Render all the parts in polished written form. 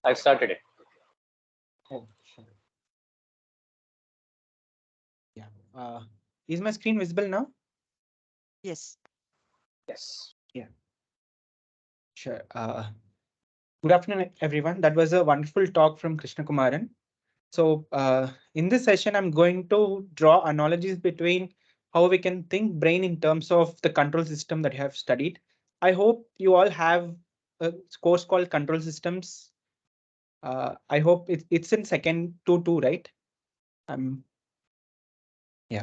I've started it. Oh, sure. Yeah. Is my screen visible now? Yes. Yes. Yeah. Sure. Good afternoon, everyone. That was a wonderful talk from Krishnakumaran. So in this session, I'm going to draw analogies between how we can think brain in terms of the control system that you have studied. I hope you all have a course called control systems. I hope it's in second 2-2, right? Yeah.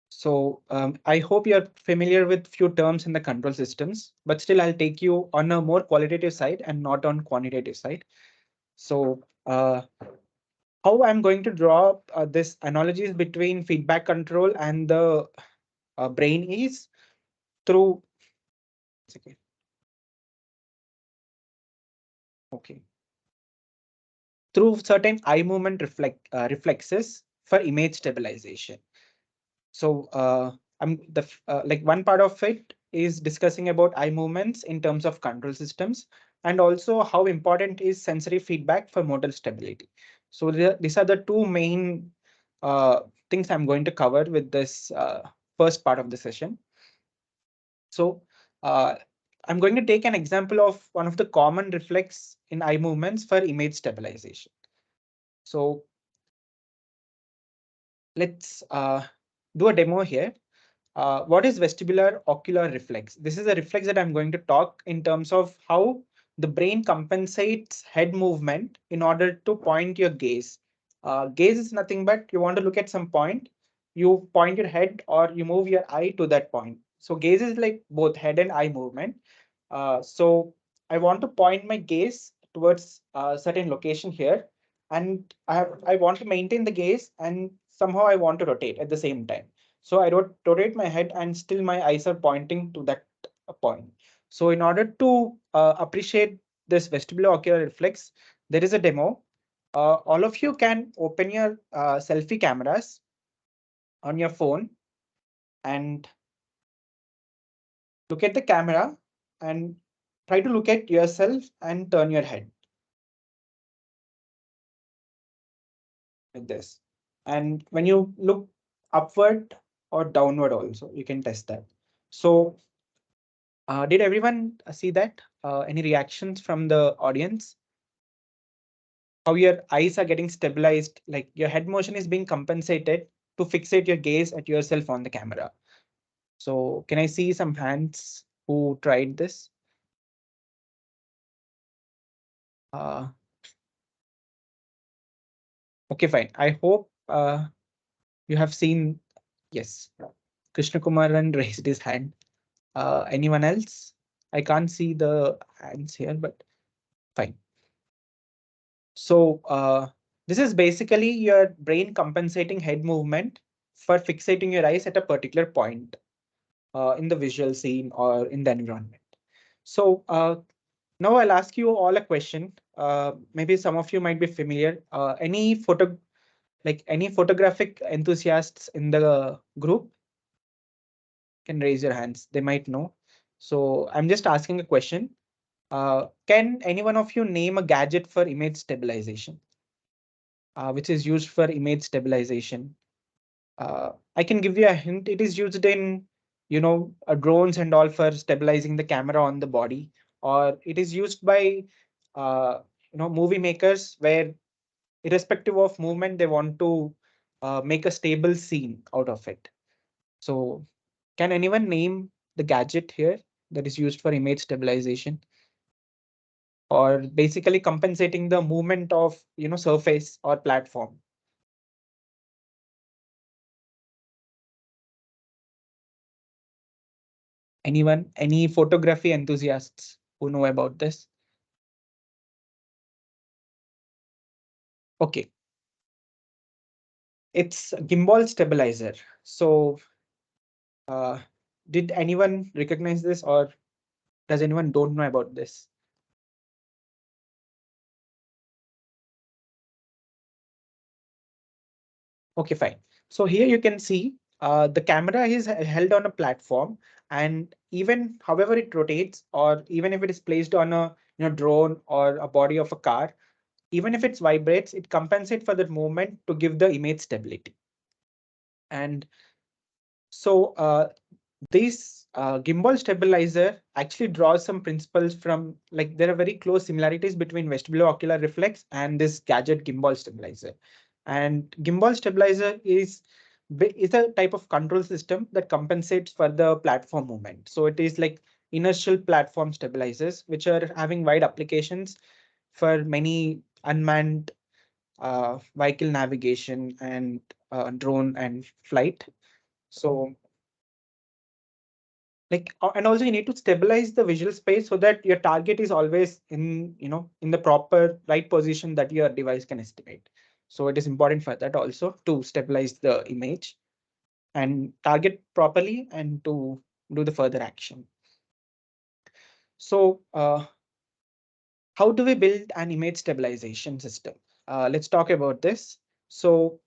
So I hope you're familiar with few terms in the control systems, but still I'll take you on a more qualitative side and not on quantitative side. So how I'm going to draw this analogies between feedback control and the brain is through. Okay. Through certain eye movement reflexes for image stabilization. So I'm like one part of it is discussing about eye movements in terms of control systems and also how important is sensory feedback for motor stability. So these are the two main things I'm going to cover with this first part of the session. So I'm going to take an example of one of the common reflex in eye movements for image stabilization. So let's do a demo here. What is vestibular ocular reflex? This is a reflex that I'm going to talk in terms of how the brain compensates head movement in order to point your gaze. Gaze is nothing but you want to look at some point, you point your head or you move your eye to that point. So gaze is like both head and eye movement. So I want to point my gaze towards a certain location here, and I want to maintain the gaze and somehow I want to rotate at the same time. So I rotate my head and still my eyes are pointing to that point. So in order to appreciate this vestibular ocular reflex, there is a demo. All of you can open your selfie cameras on your phone and look at the camera and try to look at yourself and turn your head like this. And when you look upward or downward also, you can test that. So did everyone see that? Any reactions from the audience? How your eyes are getting stabilized, like your head motion is being compensated to fixate your gaze at yourself on the camera. So can I see some hands who tried this? Okay, fine. I hope you have seen. Yes, Krishnakumaran raised his hand. Anyone else? I can't see the hands here, but fine. So this is basically your brain compensating head movement for fixating your eyes at a particular point in the visual scene or in the environment. So now I'll ask you all a question. Maybe some of you might be familiar. Any photographic enthusiasts in the group can raise your hands. They might know. So I'm just asking a question. Can any one of you name a gadget for image stabilization, which is used for image stabilization? I can give you a hint. It is used in, drones and all for stabilizing the camera on the body, or it is used by, movie makers where irrespective of movement, they want to make a stable scene out of it. So can anyone name the gadget here that is used for image stabilization? Or basically compensating the movement of, surface or platform? Anyone, any photography enthusiasts who know about this? Okay. It's gimbal stabilizer. So did anyone recognize this, or does anyone don't know about this? Okay, fine. So here you can see the camera is held on a platform, and even however it rotates, or even if it is placed on a drone or a body of a car, even if it vibrates, it compensates for that movement to give the image stability. And so this gimbal stabilizer actually draws some principles from, like, there are very close similarities between vestibular ocular reflex and this gadget gimbal stabilizer. And gimbal stabilizer is a type of control system that compensates for the platform movement. So it is like inertial platform stabilizers, which are having wide applications for many unmanned vehicle navigation and drone and flight. So and also you need to stabilize the visual space so that your target is always in the proper right position that your device can estimate. So it is important for that also to stabilize the image and target properly and to do the further action. So how do we build an image stabilization system? Let's talk about this. So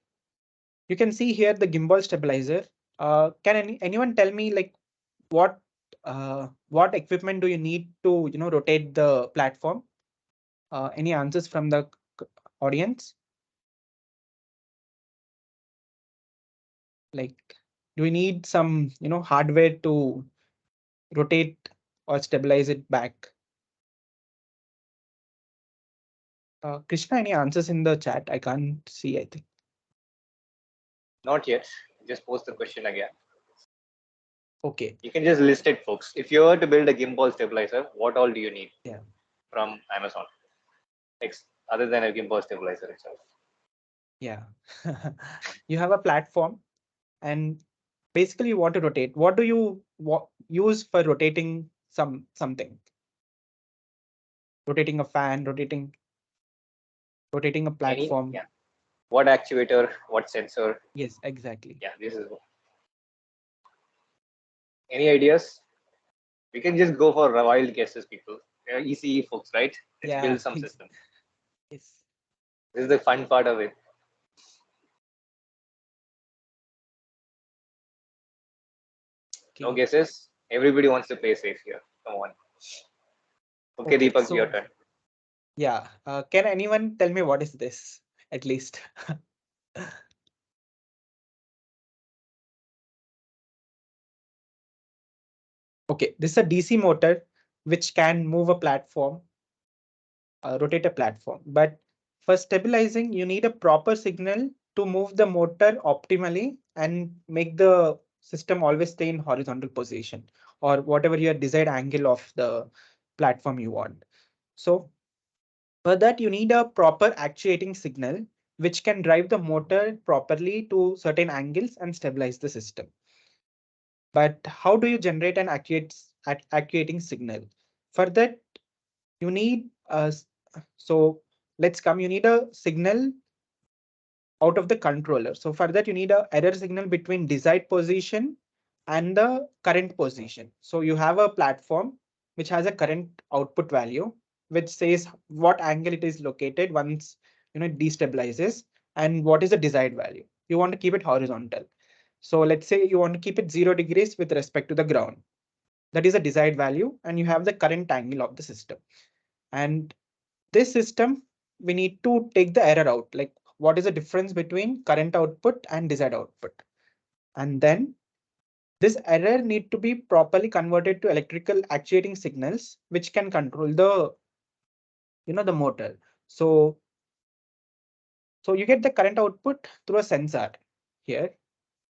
you can see here the gimbal stabilizer. Can anyone tell me, like, what equipment do you need to rotate the platform? Any answers from the audience? Like, do we need some hardware to rotate or stabilize it back? Krishna, any answers in the chat? I can't see, I think. Not yet. Just post the question again. Okay. You can just list it, folks. If you were to build a gimbal stabilizer, what all do you need? Yeah. From Amazon, other than a gimbal stabilizer itself? Yeah. You have a platform and basically you want to rotate. What do you use for rotating something? Rotating a fan, rotating a platform. Yeah. What actuator, what sensor? Yes, exactly. Yeah, this is. Any ideas? We can just go for wild guesses, people. ECE folks, right? Let's build some system. Yes. This is the fun part of it. Okay. No guesses. Everybody wants to play safe here. Come on. Okay, Deepak, so, your turn. Yeah. Can anyone tell me what is this, at least? Okay, this is a DC motor which can move a platform, rotate a platform. But for stabilizing, you need a proper signal to move the motor optimally and make the system always stay in horizontal position or whatever your desired angle of the platform you want. So for that, you need a proper actuating signal which can drive the motor properly to certain angles and stabilize the system. But how do you generate an actuating signal? For that, you need you need a signal out of the controller. So for that, you need a error signal between desired position and the current position. So you have a platform which has a current output value, which says what angle it is located once it destabilizes and what is the desired value. You want to keep it horizontal. So let's say you want to keep it 0 degrees with respect to the ground. That is a desired value, and you have the current angle of the system. And this system, we need to take the error out, like what is the difference between current output and desired output. And then this error need to be properly converted to electrical actuating signals, which can control the, the motor. So you get the current output through a sensor here.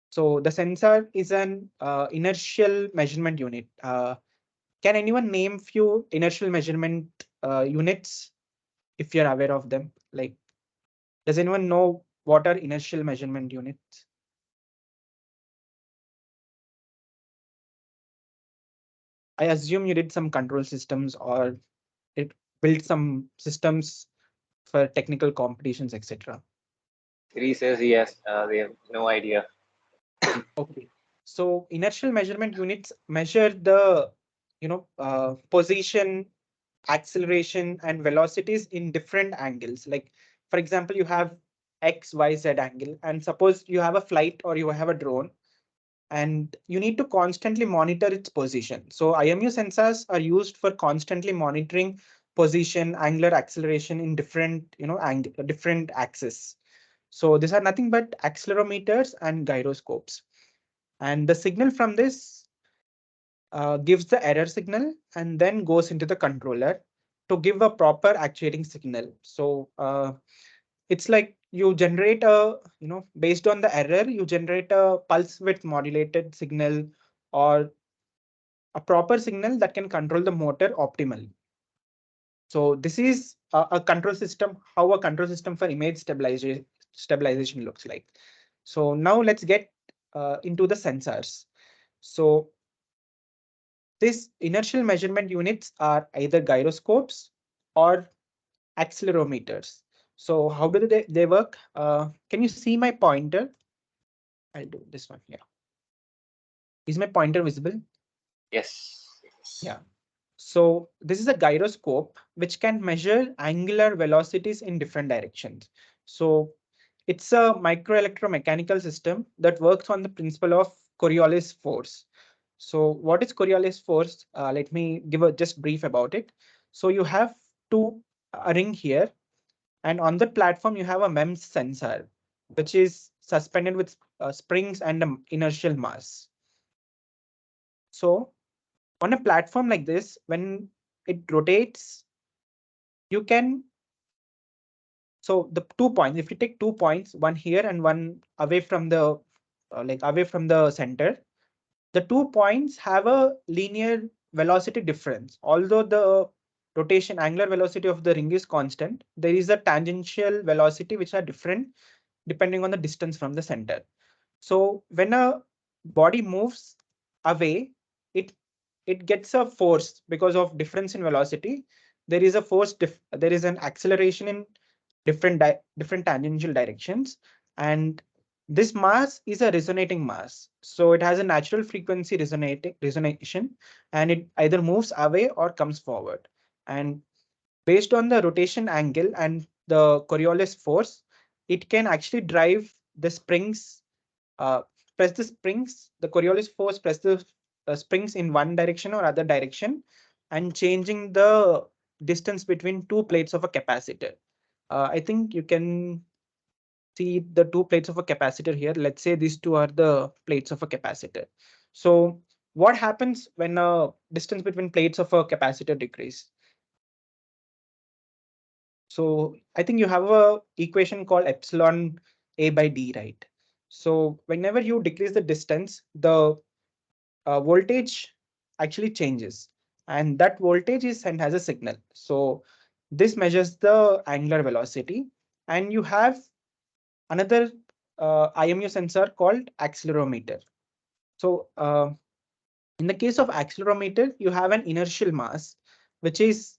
So the sensor is an inertial measurement unit. Can anyone name few inertial measurement units if you're aware of them? Like, does anyone know what are inertial measurement units? I assume you did some control systems or it built some systems for technical competitions, etc. Three says yes. They have no idea. Okay. So inertial measurement units measure the, position, acceleration, and velocities in different angles. Like, for example, you have X, Y, Z angle, and suppose you have a flight or you have a drone, and you need to constantly monitor its position. So IMU sensors are used for constantly monitoring position, angular acceleration in different, different axes. So these are nothing but accelerometers and gyroscopes. And the signal from this gives the error signal and then goes into the controller to give a proper actuating signal. So it's like you generate a, based on the error, you generate a pulse width modulated signal or a proper signal that can control the motor optimally. So this is a control system, how a control system for image stabilization looks like. So now let's get into the sensors. So these inertial measurement units are either gyroscopes or accelerometers. So how do they work? Can you see my pointer? I'll do this one here. Is my pointer visible? Yes. Yeah. So this is a gyroscope which can measure angular velocities in different directions. So it's a microelectromechanical system that works on the principle of Coriolis force. So what is Coriolis force? Let me give a just brief about it. So you have a ring here, and on the platform you have a MEMS sensor, which is suspended with springs and an inertial mass. So on a platform like this, when it rotates, you can, so the 2 points, if you take 2 points, one here and one away from the away from the center, the 2 points have a linear velocity difference. Although the rotation angular velocity of the ring is constant, there is a tangential velocity which are different depending on the distance from the center. So when a body moves away, it it gets a force because of difference in velocity. There is a force, there is an acceleration in different tangential directions, and this mass is a resonating mass. So it has a natural frequency resonation, and it either moves away or comes forward. And based on the rotation angle and the Coriolis force, it can actually drive the springs, uh, press the springs, the Coriolis force press the springs in one direction or other direction, and changing the distance between two plates of a capacitor. I think you can see the two plates of a capacitor here. Let's say these two are the plates of a capacitor. So what happens when a distance between plates of a capacitor decrease? So I think you have a equation called epsilon A by D, right? So whenever you decrease the distance, the voltage actually changes, and that voltage is sent as a signal. So this measures the angular velocity, and you have another IMU sensor called accelerometer. So in the case of accelerometer, you have an inertial mass, which is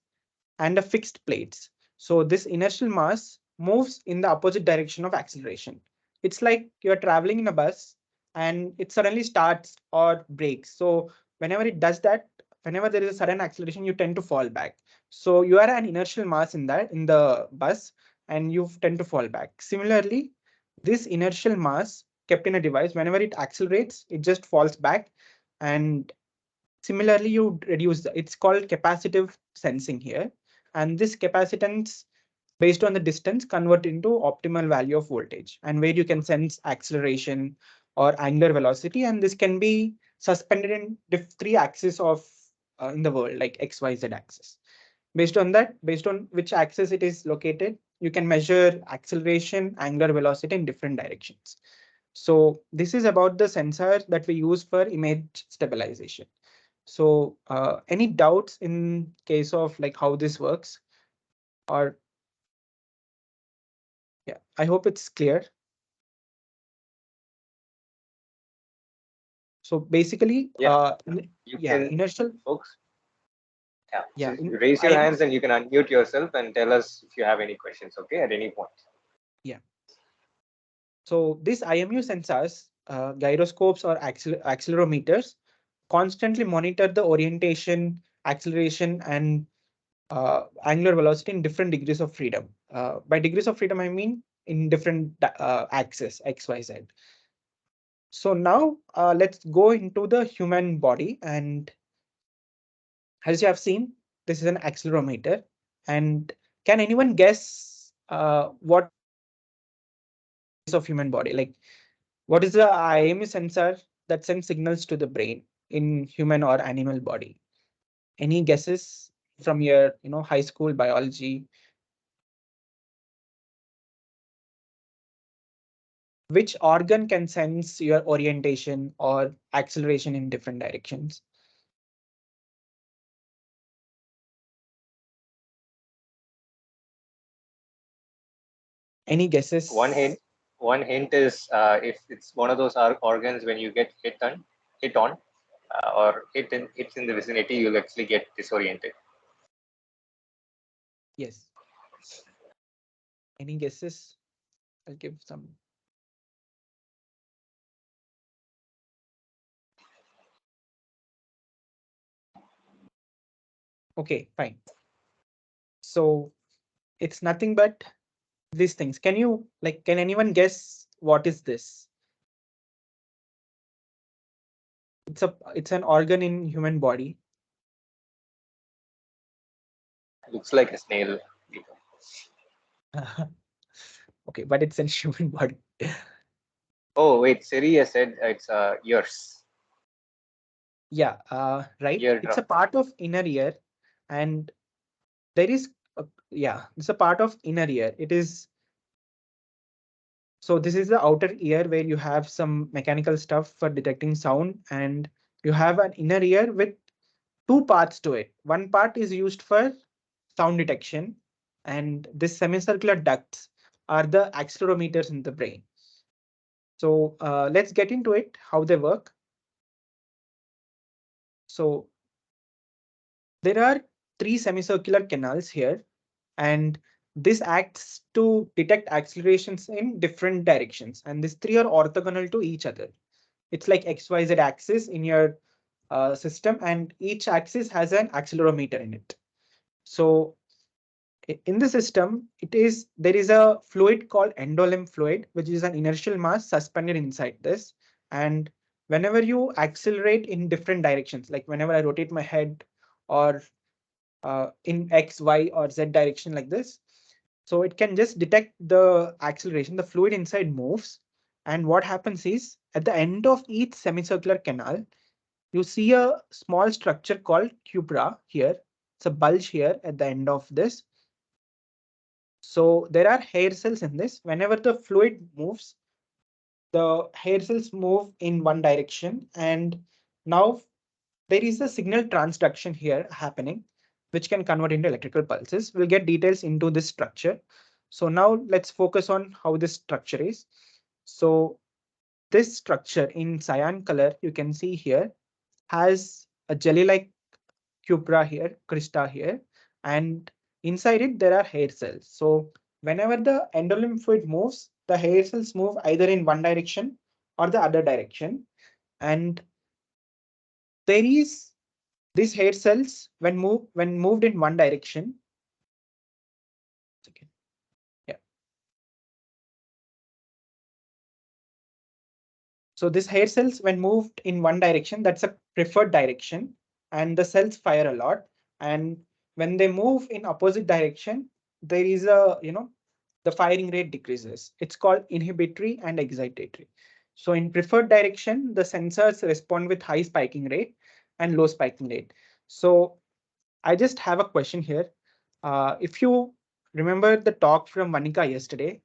and a fixed plates. So this inertial mass moves in the opposite direction of acceleration. It's like you're traveling in a bus and it suddenly starts or breaks. So whenever it does that, whenever there is a sudden acceleration, you tend to fall back. So you are an inertial mass in the bus, and you tend to fall back. Similarly, this inertial mass kept in a device, whenever it accelerates, it just falls back. And similarly, you reduce it's called capacitive sensing here. And this capacitance, based on the distance, convert into optimal value of voltage, and where you can sense acceleration or angular velocity. And this can be suspended in three axes of in the world, like X, Y, Z axis. Based on that, based on which axis it is located, you can measure acceleration, angular velocity in different directions. So this is about the sensors that we use for image stabilization. So any doubts in case of like how this works? Or yeah, I hope it's clear. So basically, Yeah, you yeah, can, inertial, folks. Yeah, yeah, so raise your I am, hands and you can unmute yourself and tell us if you have any questions, okay, at any point. yeah. So these IMU sensors, gyroscopes or accelerometers, constantly monitor the orientation, acceleration, and angular velocity in different degrees of freedom. By degrees of freedom, I mean in different axes, X, Y, Z. So now let's go into the human body. And as you have seen, this is an accelerometer. And can anyone guess what of human body? Like, what is the IMU sensor that sends signals to the brain in human or animal body? Any guesses from your, high school biology? Which organ can sense your orientation or acceleration in different directions? Any guesses? One hint is if it's one of those organs when you get hit on, or hits in the vicinity, you'll actually get disoriented. Yes. Any guesses? I'll give some. Okay, fine. So it's nothing but these things. Can anyone guess what is this? It's an organ in human body. Looks like a snail. Okay, but it's in human body. Oh wait, Siri has said it's ears. Yeah, right. It's a part of inner ear, and there is it's a part of inner ear. It is. So this is the outer ear where you have some mechanical stuff for detecting sound, and you have an inner ear with two parts to it. One part is used for sound detection, and this semicircular ducts are the accelerometers in the brain. So let's get into it, how they work. So there are three semicircular canals here, and this acts to detect accelerations in different directions. And these three are orthogonal to each other. It's like XYZ axis in your system, and each axis has an accelerometer in it. So in the system, there is a fluid called endolimb fluid, which is an inertial mass suspended inside this. And whenever you accelerate in different directions, like whenever I rotate my head or in X, Y, or Z direction like this, so it can just detect the acceleration. The fluid inside moves. And what happens is at the end of each semicircular canal, you see a small structure called cupra here. It's a bulge here at the end of this. So there are hair cells in this. Whenever the fluid moves, the hair cells move in one direction. And now there is a signal transduction here happening, which can convert into electrical pulses. We'll get details into this structure. So now let's focus on how this structure is. So this structure in cyan color, you can see here, has a jelly-like cupra here, crista here, and inside it there are hair cells. So whenever the endolimb fluid moves, the hair cells move either in one direction or the other direction. And there is these hair cells when moved in one direction. Okay. Yeah. So these hair cells when moved in one direction, that's a preferred direction, and the cells fire a lot. And when they move in opposite direction, there is the firing rate decreases. It's called inhibitory and excitatory. So in preferred direction, the sensors respond with high spiking rate and low spiking rate. So I just have a question here. If you remember the talk from Vanika yesterday,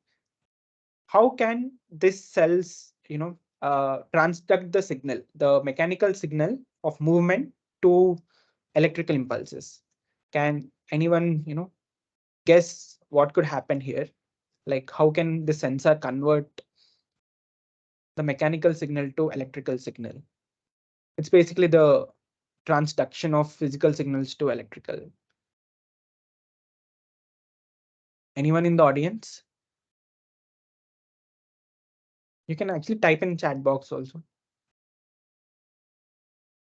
how can this cells, transduct the signal, the mechanical signal of movement to electrical impulses? Can anyone, guess what could happen here? Like, how can the sensor convert the mechanical signal to electrical signal? It's basically the transduction of physical signals to electrical. Anyone in the audience? You can actually type in chat box also.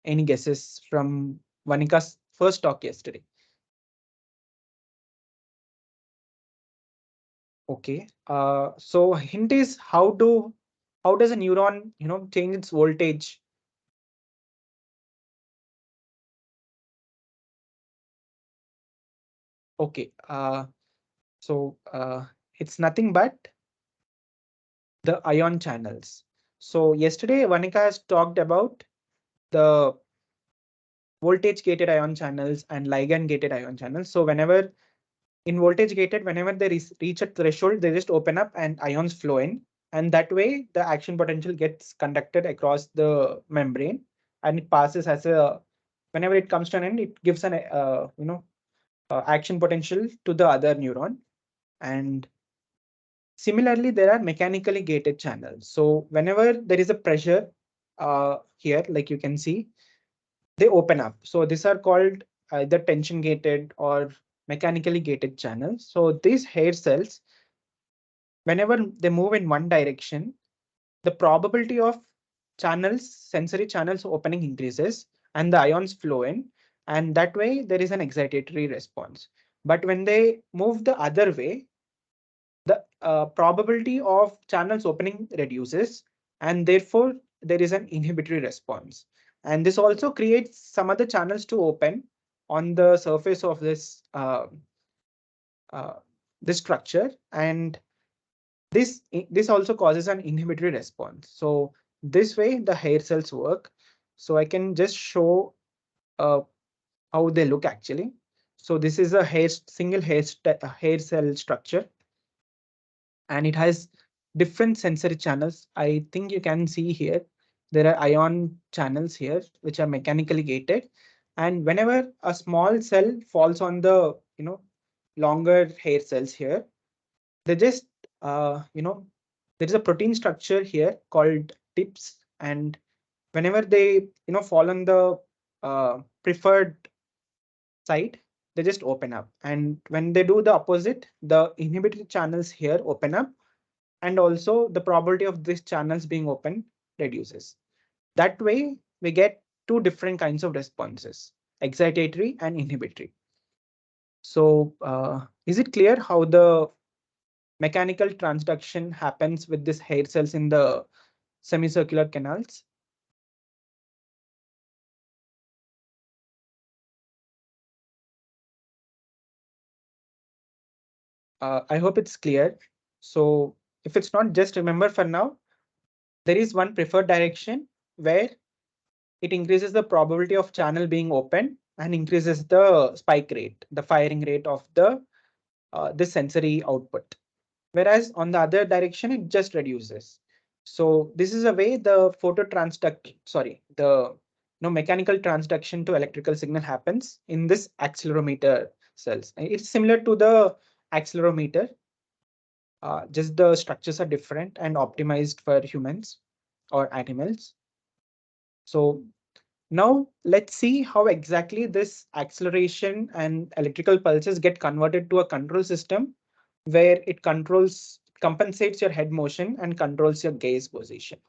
Any guesses from Vanika's first talk yesterday? Okay. So hint is how does a neuron, change its voltage? Okay. So it's nothing but the ion channels. So yesterday, Vanika has talked about the voltage gated ion channels and ligand gated ion channels. So whenever in voltage gated, whenever they reach a threshold, they just open up and ions flow in. And that way the action potential gets conducted across the membrane and it passes as a, whenever it comes to an end, it gives an, action potential to the other neuron. And similarly, there are mechanically gated channels. So whenever there is a pressure here, like you can see, they open up. So these are called either tension gated or mechanically gated channels. So these hair cells, whenever they move in one direction, the probability of channels, sensory channels opening increases and the ions flow in. And that way there is an excitatory response. But when they move the other way, the probability of channels opening reduces and therefore there is an inhibitory response. And this also creates some other channels to open on the surface of uh, this structure, and this also causes an inhibitory response. So this way the hair cells work. So I can just show uh, how they look actually. So this is a single hair cell structure, and it has different sensory channels. I think you can see here there are ion channels here which are mechanically gated, and whenever a small cell falls on the longer hair cells here, they just there is a protein structure here called tips, and whenever they fall on the preferred side, they just open up, and when they do the opposite, the inhibitory channels here open up, and also the probability of these channels being open reduces. That way we get two different kinds of responses, excitatory and inhibitory. So is it clear how the mechanical transduction happens with these hair cells in the semicircular canals? I hope it's clear. So if it's not, just remember for now, there is one preferred direction where it increases the probability of channel being open and increases the spike rate, the firing rate of the sensory output. Whereas on the other direction, it just reduces. So this is a way the mechanical transduction to electrical signal happens in this accelerometer cells. It's similar to the accelerometer, just the structures are different and optimized for humans or animals. So now let's see how exactly this acceleration and electrical pulses get converted to a control system where it compensates your head motion and controls your gaze position.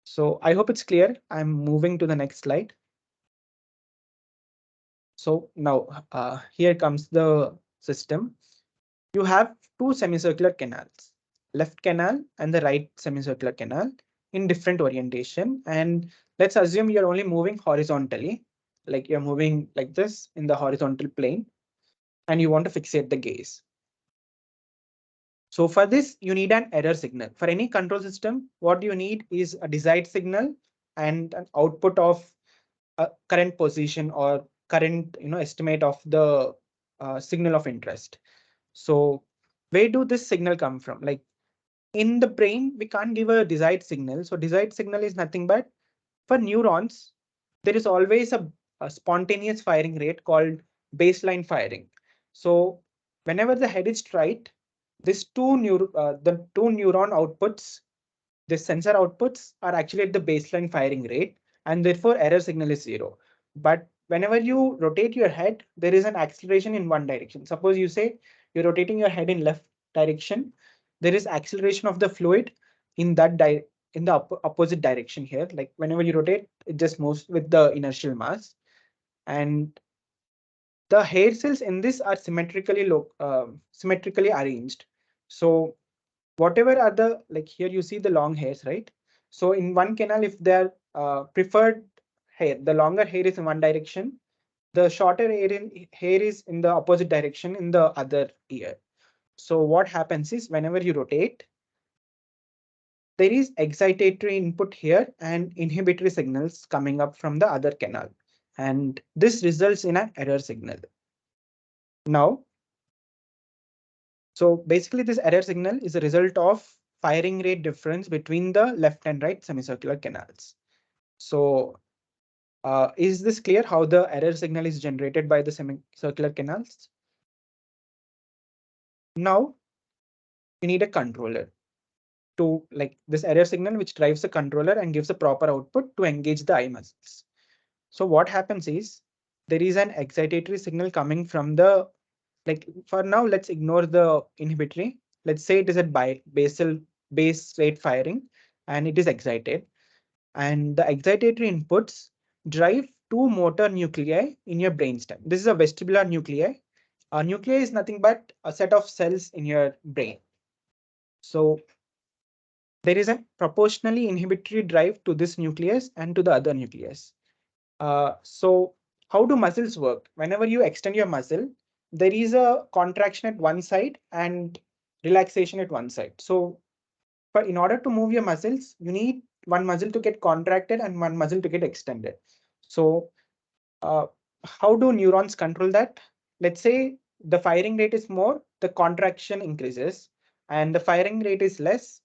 So I hope it's clear. I'm moving to the next slide. So now here comes the system. You have two semicircular canals, left canal and the right semicircular canal in different orientation. And let's assume you're only moving horizontally, like you're moving like this in the horizontal plane, and you want to fixate the gaze. So for this, you need an error signal. For any control system, what you need is a desired signal and an output of a current position or current estimate of the signal of interest. So where do this signal come from? Like in the brain, we can't give a desired signal. So desired signal is nothing but for neurons, there is always a spontaneous firing rate called baseline firing. So whenever the head is straight, the two neuron outputs, the sensor outputs are actually at the baseline firing rate, and therefore error signal is zero. But whenever you rotate your head, there is an acceleration in one direction. Suppose you say you're rotating your head in left direction, there is acceleration of the fluid in in the opposite direction here. Like whenever you rotate, it just moves with the inertial mass. And the hair cells in this are symmetrically arranged. So whatever are the, like here you see the long hairs, right? So in one canal, if they're preferred hair, the longer hair is in one direction, the shorter hair is in the opposite direction in the other ear. So what happens is whenever you rotate, there is excitatory input here and inhibitory signals coming up from the other canal. And this results in an error signal. Now, so basically this error signal is a result of firing rate difference between the left and right semicircular canals. So is this clear how the error signal is generated by the semicircular canals? Now, you need a controller to like this error signal, which drives the controller and gives a proper output to engage the eye muscles. So what happens is there is an excitatory signal coming from the, like for now, let's ignore the inhibitory. Let's say it is at base rate firing and it is excited. And the excitatory inputs drive two motor nuclei in your brainstem. This is a vestibular nuclei. A nuclei is nothing but a set of cells in your brain. So there is a proportionally inhibitory drive to this nucleus and to the other nucleus. So how do muscles work? Whenever you extend your muscle, there is a contraction at one side and relaxation at one side. So in order to move your muscles, you need one muscle to get contracted and one muscle to get extended. So how do neurons control that? Let's say the firing rate is more, the contraction increases, and the firing rate is less,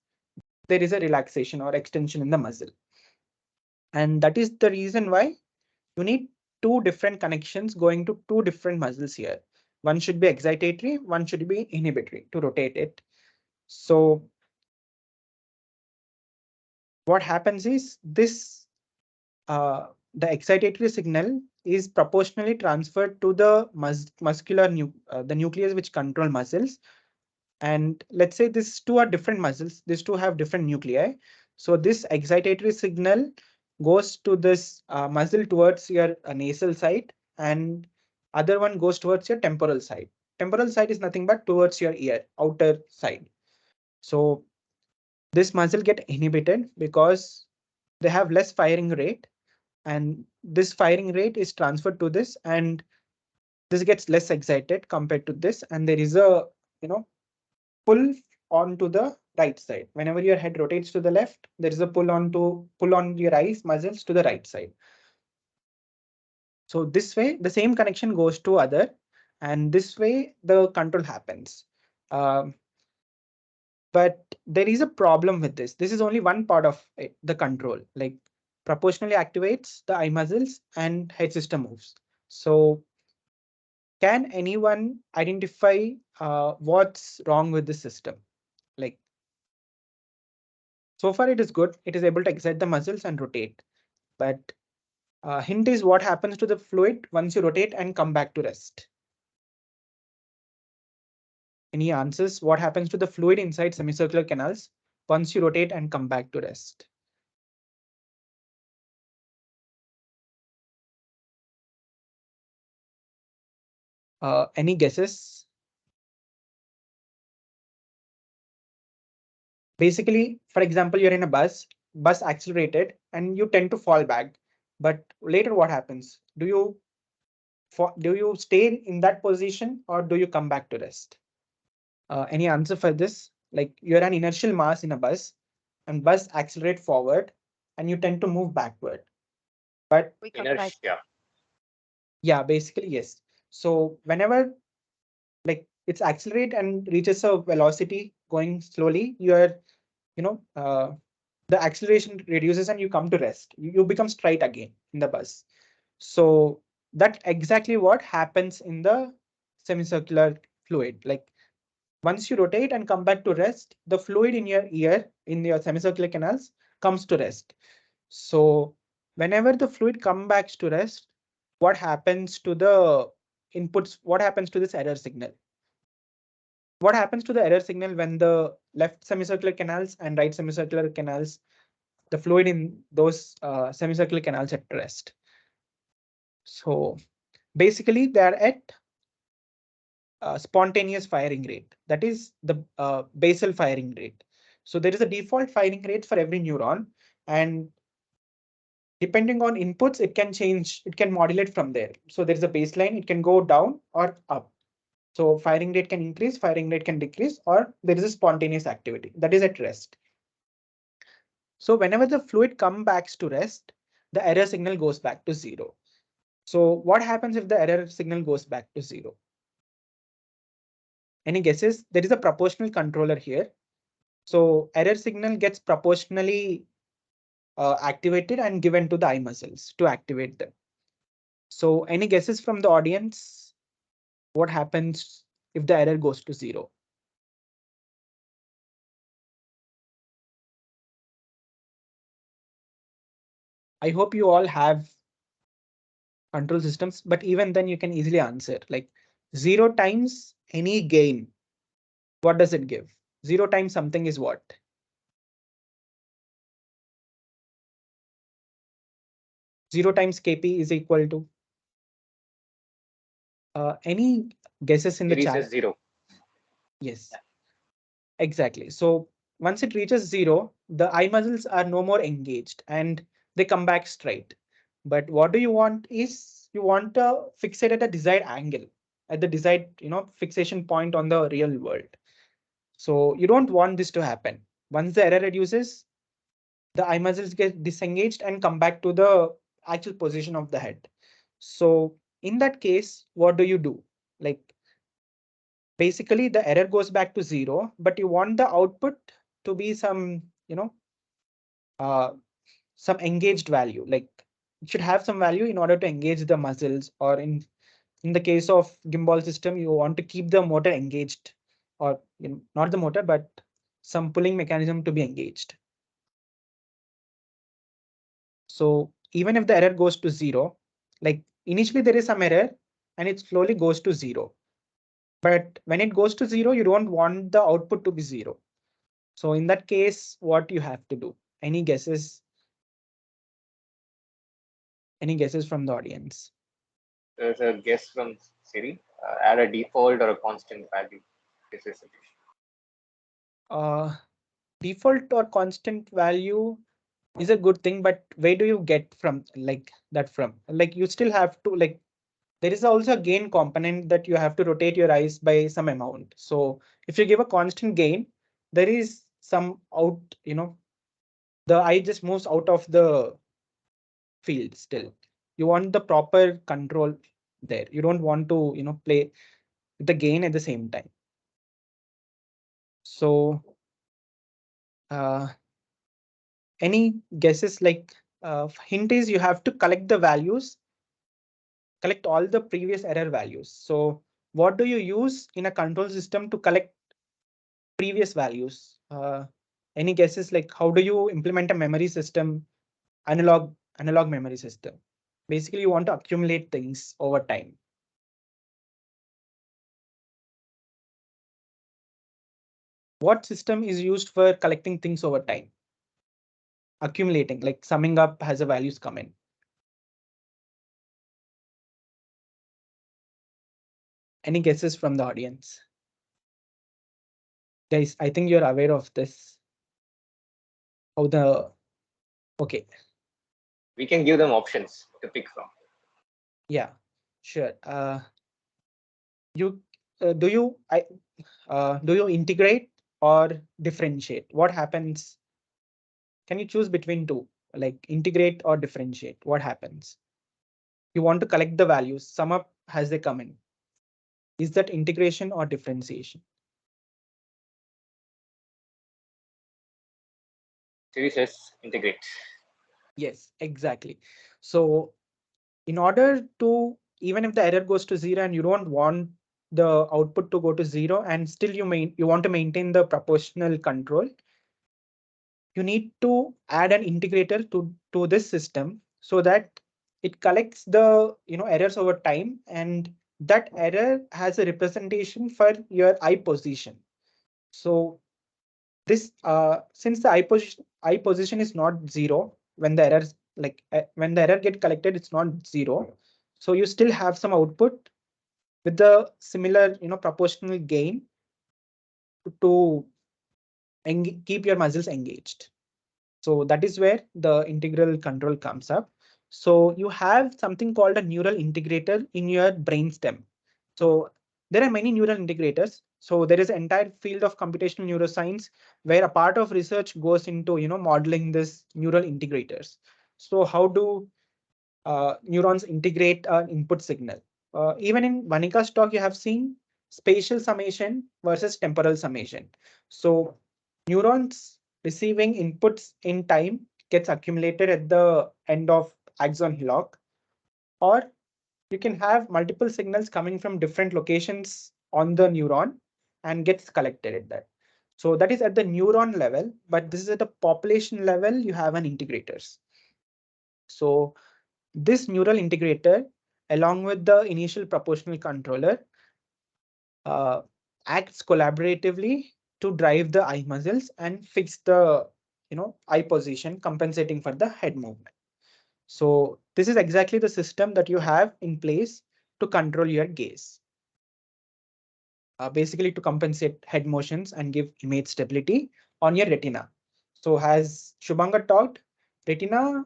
there is a relaxation or extension in the muscle. And that is the reason why you need two different connections going to two different muscles here. One should be excitatory, one should be inhibitory to rotate it. So what happens is this, the excitatory signal is proportionally transferred to the the nucleus which control muscles. And let's say these two are different muscles. These two have different nuclei. So this excitatory signal goes to this muscle towards your nasal side, and other one goes towards your temporal side. Temporal side is nothing but towards your ear, outer side. So this muscle get inhibited because they have less firing rate, and this firing rate is transferred to this, and this gets less excited compared to this, and there is a pull onto the right side. Whenever your head rotates to the left, there is a pull on your eyes muscles to the right side. So this way, the same connection goes to other, and this way the control happens. Um, but there is a problem with this. This is only one part of it, the control, like proportionally activates the eye muscles and head system moves. So can anyone identify what's wrong with the system? Like so far it is good. It is able to excite the muscles and rotate. But hint is what happens to the fluid once you rotate and come back to rest. Any answers? What happens to the fluid inside semicircular canals once you rotate and come back to rest? Any guesses? Basically, for example, you're in a bus accelerated, and you tend to fall back. But later, what happens? Do you stay in that position or do you come back to rest? Any answer for this? Like you're an inertial mass in a bus, and bus accelerate forward, and you tend to move backward. But We come back. Inertia. yeah, basically yes. So whenever like it's accelerate and reaches a velocity going slowly, the acceleration reduces and you come to rest. You become straight again in the bus. So that's exactly what happens in the semicircular fluid. Like once you rotate and come back to rest, the fluid in your ear, in your semicircular canals, comes to rest. So whenever the fluid comes back to rest, what happens to the inputs? What happens to this error signal? What happens to the error signal when the left semicircular canals and right semicircular canals, the fluid in those semicircular canals at rest? So basically, they are at spontaneous firing rate. That is the basal firing rate. So there is a default firing rate for every neuron, and Depending on inputs, it can change, it can modulate from there. So there is a baseline, it can go down or up. So firing rate can increase, firing rate can decrease, or there is a spontaneous activity that is at rest. So whenever the fluid comes back to rest, the error signal goes back to 0. So what happens if the error signal goes back to 0? Any guesses? There is a proportional controller here. So error signal gets proportionally activated and given to the eye muscles to activate them. So any guesses from the audience? What happens if the error goes to 0? I hope you all have control systems, but even then you can easily answer like 0 times any gain. What does it give? 0 times something is what? Zero times KP is equal to any guesses in the It chat? reaches 0. Yes, exactly. So once it reaches 0, the eye muscles are no more engaged and they come back straight. But what do you want is you want to fixate at a desired angle, at the desired, fixation point on the real world. So you don't want this to happen. Once the error reduces, the eye muscles get disengaged and come back to the actual position of the head. So in that case, what do you do? Like basically the error goes back to 0, but you want the output to be some, uh, some engaged value. Like it should have some value in order to engage the muscles, or in the case of gimbal system, you want to keep the motor engaged, or not the motor, but some pulling mechanism to be engaged. So even if the error goes to 0, like initially there is some error and it slowly goes to 0. But when it goes to 0, you don't want the output to be 0. So in that case, what you have to do? Any guesses? Any guesses from the audience? There's a guess from Siri. Add a default or a constant value. This is sufficient. Default or constant value is a good thing, but where do you get from like that from? Like you still have to like there is also a gain component that you have to rotate your eyes by some amount. So if you give a constant gain, there is some out, the eye just moves out of the field still. You want the proper control there. You don't want to, play with the gain at the same time. So any guesses? Like hint is you have to collect the values, collect all the previous error values. So what do you use in a control system to collect previous values? Any guesses? Like how do you implement a memory system, analog memory system? Basically, you want to accumulate things over time. What system is used for collecting things over time? Accumulating, like summing up has a values come in. Any guesses from the audience? Guys, I think you're aware of this. How the okay. We can give them options to pick from. Yeah, sure. You do you do you integrate or differentiate? What happens? Can you choose between two, like integrate or differentiate? What happens? You want to collect the values, sum up as they come in. Is that integration or differentiation? Siri says integrate. Yes, exactly. So in order to, even if the error goes to 0 and you don't want the output to go to 0 and still you want to maintain the proportional control, you need to add an integrator to this system so that it collects the errors over time, and that error has a representation for your eye position. So this since the eye position is not 0 when the errors when the error get collected, it's not 0. So you still have some output with the similar proportional gain to keep your muscles engaged. So that is where the integral control comes up. So you have something called a neural integrator in your brainstem. So there are many neural integrators. So there is an entire field of computational neuroscience where a part of research goes into modeling this neural integrators. So how do neurons integrate an input signal? Even in Vanika's talk, you have seen spatial summation versus temporal summation. So neurons receiving inputs in time gets accumulated at the end of axon hillock, or you can have multiple signals coming from different locations on the neuron and gets collected at that. So that is at the neuron level, but this is at the population level, you have an integrators. So this neural integrator, along with the initial proportional controller, uh, acts collaboratively to drive the eye muscles and fix the eye position, compensating for the head movement. So this is exactly the system that you have in place to control your gaze. Basically to compensate head motions and give image stability on your retina. So as Shubhankar talked, retina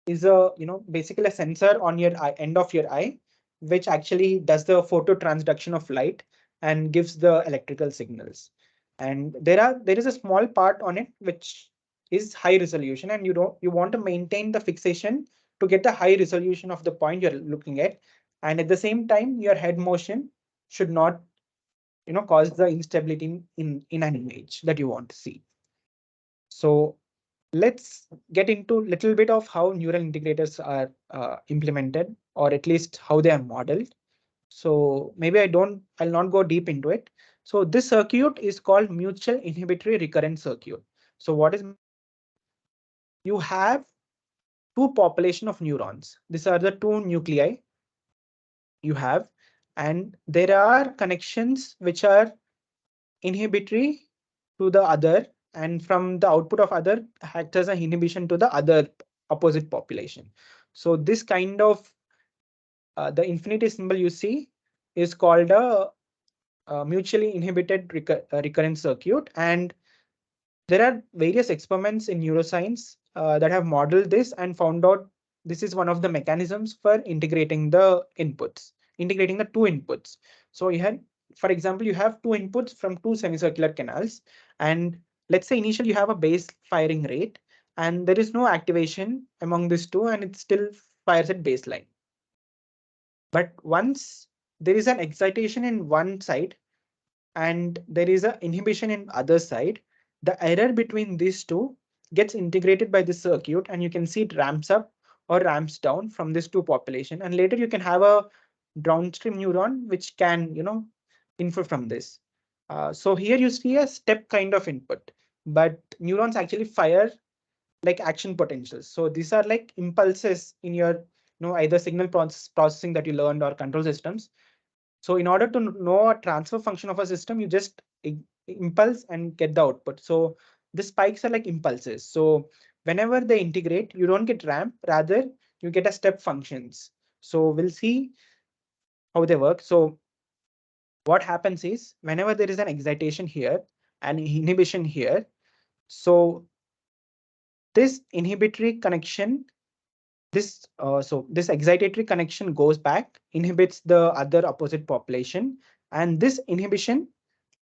is a basically a sensor on your eye, end of your eye, which actually does the photo transduction of light and gives the electrical signals. And there is a small part on it which is high resolution, and you want to maintain the fixation to get the high resolution of the point you're looking at, and at the same time your head motion should not cause the instability in an image that you want to see. So let's get into a little bit of how neural integrators are implemented, or at least how they are modeled. So maybe I'll not go deep into it. So this circuit is called mutual inhibitory recurrent circuit. So what is, you have two population of neurons. These are the two nuclei you have, and there are connections which are inhibitory to the other, and from the output of other acts as an inhibition to the other opposite population. So this kind of the infinity symbol you see is called a mutually inhibited recurrent circuit, and there are various experiments in neuroscience that have modeled this and found out this is one of the mechanisms for integrating the inputs, integrating the two inputs. So you had, for example, you have two inputs from two semicircular canals, and let's say initially you have a base firing rate, and there is no activation among these two, and it still fires at baseline. But once there is an excitation in one side and there is an inhibition in other side, the error between these two gets integrated by the circuit, and you can see it ramps up or ramps down from this two population. And later you can have a downstream neuron which can infer from this. So here you see a step kind of input, but neurons actually fire like action potentials. So these are like impulses in your either signal processing that you learned or control systems. So in order to know a transfer function of a system, you just impulse and get the output. So the spikes are like impulses. So whenever they integrate, you don't get ramp, rather you get a step functions. So we'll see how they work. So what happens is whenever there is an excitation here and inhibition here, so this inhibitory connection, this excitatory connection goes back, inhibits the other opposite population, and this inhibition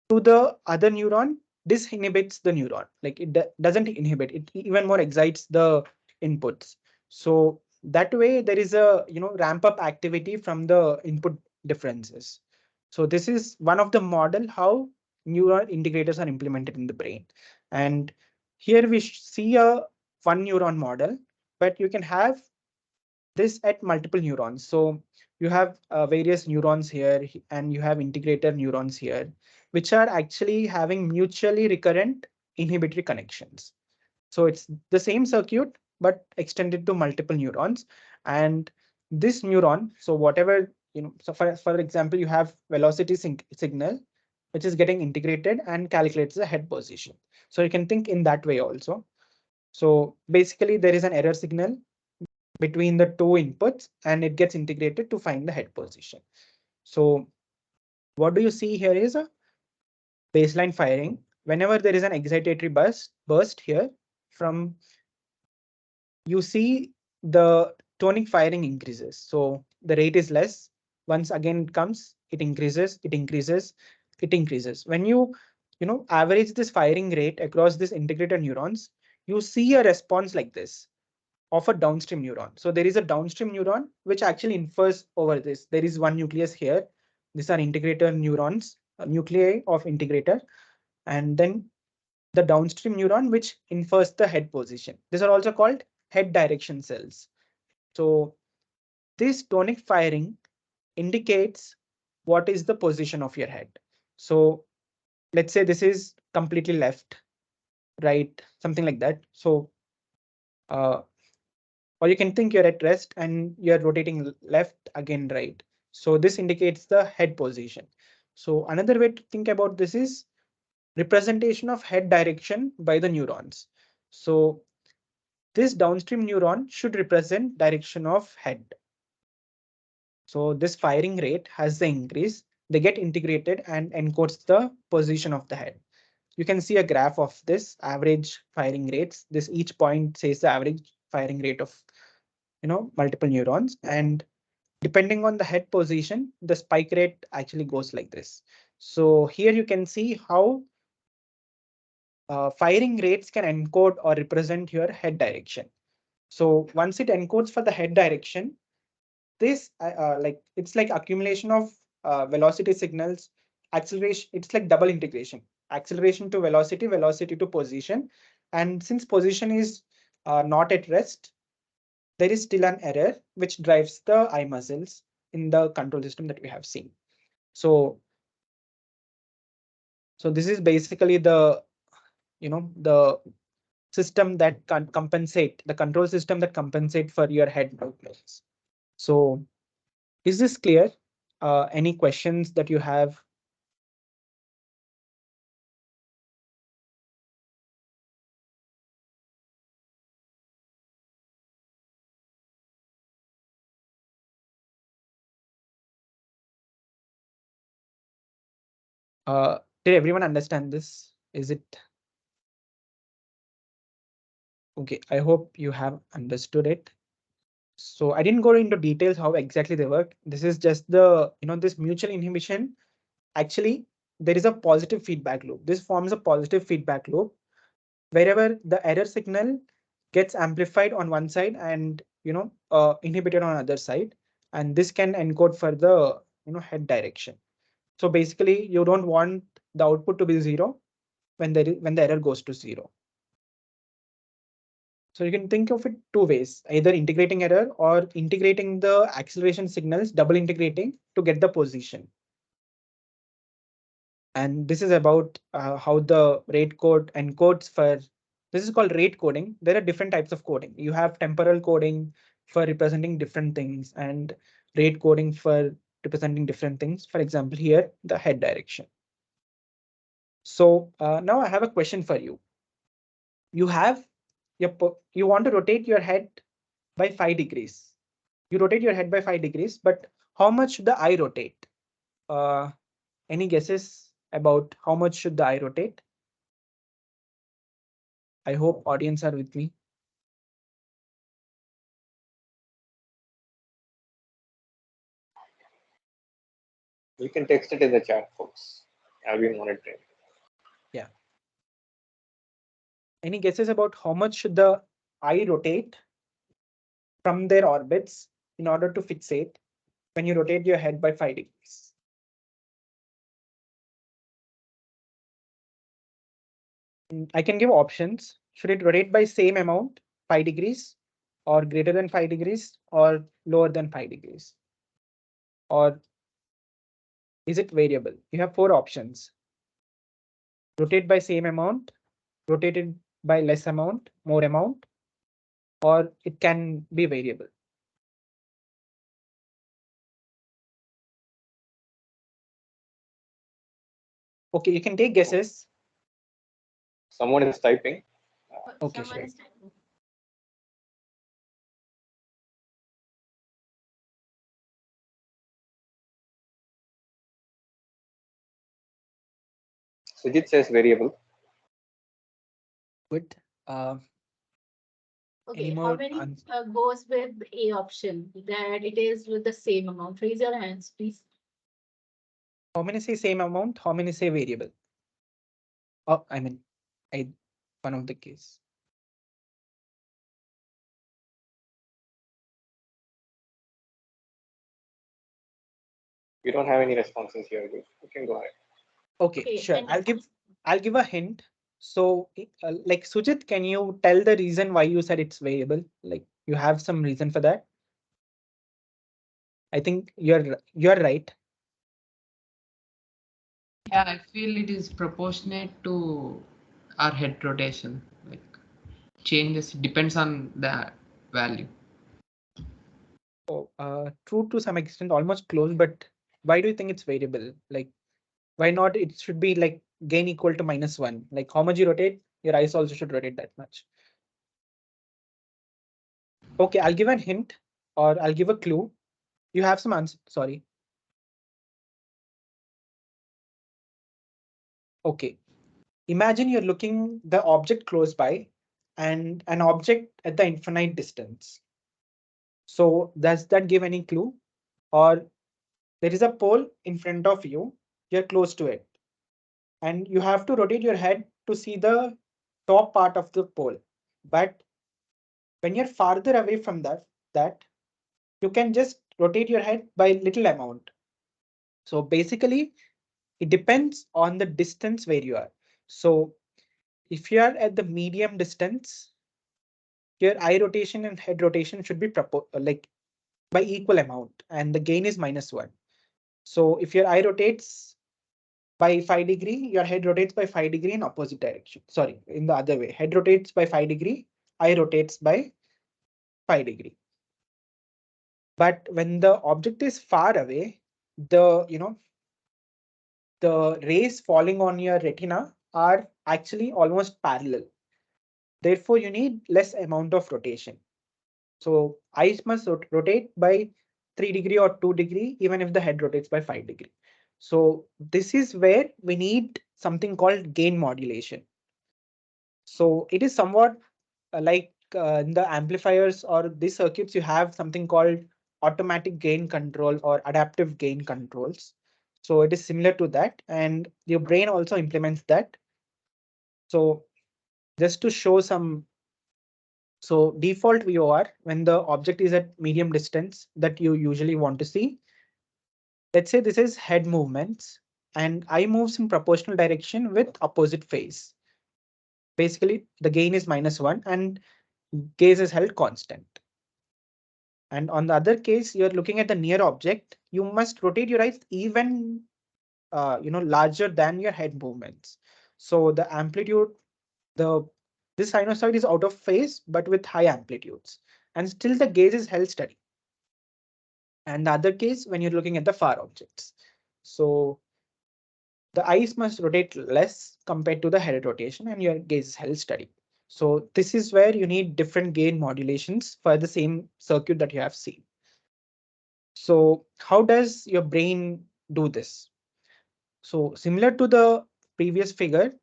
to the other neuron disinhibits the neuron. Like it doesn't inhibit, it even more excites the inputs. So that way there is a ramp up activity from the input differences. So this is one of the model how neural integrators are implemented in the brain. And here we see a one neuron model, but you can have this at multiple neurons. So you have various neurons here, and you have integrator neurons here, which are actually having mutually recurrent inhibitory connections. So it's the same circuit, but extended to multiple neurons. And this neuron, so whatever, so for example, you have velocity signal, which is getting integrated and calculates the head position. So you can think in that way also. So basically there is an error signal between the two inputs, and it gets integrated to find the head position. So what do you see here is a baseline firing. Whenever there is an excitatory burst here from you see the tonic firing increases. So the rate is less. Once again it comes, it increases, it increases, it increases. When you average this firing rate across these integrated neurons, you see a response like this of a downstream neuron. So there is a downstream neuron which actually infers over this. There is one nucleus here. These are integrator neurons, nuclei of integrator, and then the downstream neuron which infers the head position. These are also called head direction cells. So this tonic firing indicates what is the position of your head. So let's say this is completely left, right, something like that. So uh, or you can think you're at rest and you're rotating left, again right. So this indicates the head position. So another way to think about this is representation of head direction by the neurons. So this downstream neuron should represent direction of head. So this firing rate has the increase, they get integrated and encodes the position of the head. You can see a graph of this average firing rates. This each point says the average firing rate of multiple neurons, and depending on the head position, the spike rate actually goes like this. So here you can see how firing rates can encode or represent your head direction. So once it encodes for the head direction, this it's like accumulation of velocity signals, acceleration. It's like double integration, acceleration to velocity, velocity to position. And since position is not at rest, there is still an error which drives the eye muscles in the control system that we have seen. So this is basically the the system that can compensate, the control system that compensate for your head movements. So is this clear? Any questions that you have? Did everyone understand this? Is it okay? I hope you have understood it. So I didn't go into details how exactly they work. This is just the, this mutual inhibition. Actually, there is a positive feedback loop. This forms a positive feedback loop wherever the error signal gets amplified on one side and, inhibited on other side. And this can encode for the, head direction. So basically, you don't want the output to be zero when when the error goes to zero. So you can think of it two ways, either integrating error or integrating the acceleration signals, double integrating to get the position. And this is about how the rate code encodes for, this is called rate coding. There are different types of coding. You have temporal coding for representing different things and rate coding for representing different things. For example, here, the head direction. So now I have a question for you. You have you want to rotate your head by 5 degrees. You rotate your head by 5 degrees, but how much should the eye rotate? Any guesses about how much should the eye rotate? I hope audience are with me. You can text it in the chat, folks. I'll be monitoring. Yeah. Any guesses about how much should the eye rotate from their orbits in order to fixate when you rotate your head by 5 degrees? I can give options. Should it rotate by same amount, 5 degrees, or greater than 5 degrees, or lower than 5 degrees? Or is it variable? You have 4 options. Rotate by same amount, rotated by less amount, more amount, or it can be variable. Okay, you can take guesses. Someone is typing. Okay, sure. Sujit says variable. Good. Any Okay, how more many goes with A option that it is with the same amount? Raise your hands, please. how many say same amount? How many say variable? Oh, I mean, I one of the case. We don't have any responses here. You can go ahead. Okay, Okay, sure. and I'll give a hint. So, like Sujit, can you tell the reason why you said it's variable? Like you have some reason for that? I think you're right. Yeah, I feel it is proportionate to our head rotation. Like changes depends on the value. Oh, true to some extent, almost close. But why do you think it's variable? Like, why not? It should be like gain equal to -1. Like how much you rotate, your eyes also should rotate that much. Okay, I'll give a hint or I'll give a clue. You have some answer. Sorry. Okay. Imagine you're looking the object close by and an object at the infinite distance. So does that give any clue? Or there is a pole in front of you, you're close to it, and you have to rotate your head to see the top part of the pole. But when you're farther away from that you can just rotate your head by little amount. So basically, it depends on the distance where you are. So if you are at the medium distance, your eye rotation and head rotation should be like by equal amount, and the gain is -1. So if your eye rotates by 5 degree, your head rotates by 5 degree in opposite direction. Sorry, in the other way. Head rotates by 5 degree, eye rotates by 5 degree. But when the object is far away, the the rays falling on your retina are actually almost parallel. Therefore, you need less amount of rotation. So eyes must rotate by 3 degree or 2 degree, even if the head rotates by 5 degree. So this is where we need something called gain modulation. So it is somewhat like in the amplifiers or these circuits, you have something called automatic gain control or adaptive gain controls. So it is similar to that, and your brain also implements that. So just to show some, so default VOR when the object is at medium distance that you usually want to see. Let's say this is head movements and eye moves in proportional direction with opposite phase. Basically, the gain is -1 and gaze is held constant. And on the other case, you're looking at the near object, you must rotate your eyes even larger than your head movements. So the amplitude, the this sinusoid is out of phase, but with high amplitudes, and still the gaze is held steady. And the other case when you're looking at the far objects. So the eyes must rotate less compared to the head rotation and your gaze is held steady. So this is where you need different gain modulations for the same circuit that you have seen. So how does your brain do this? So similar to the previous figure,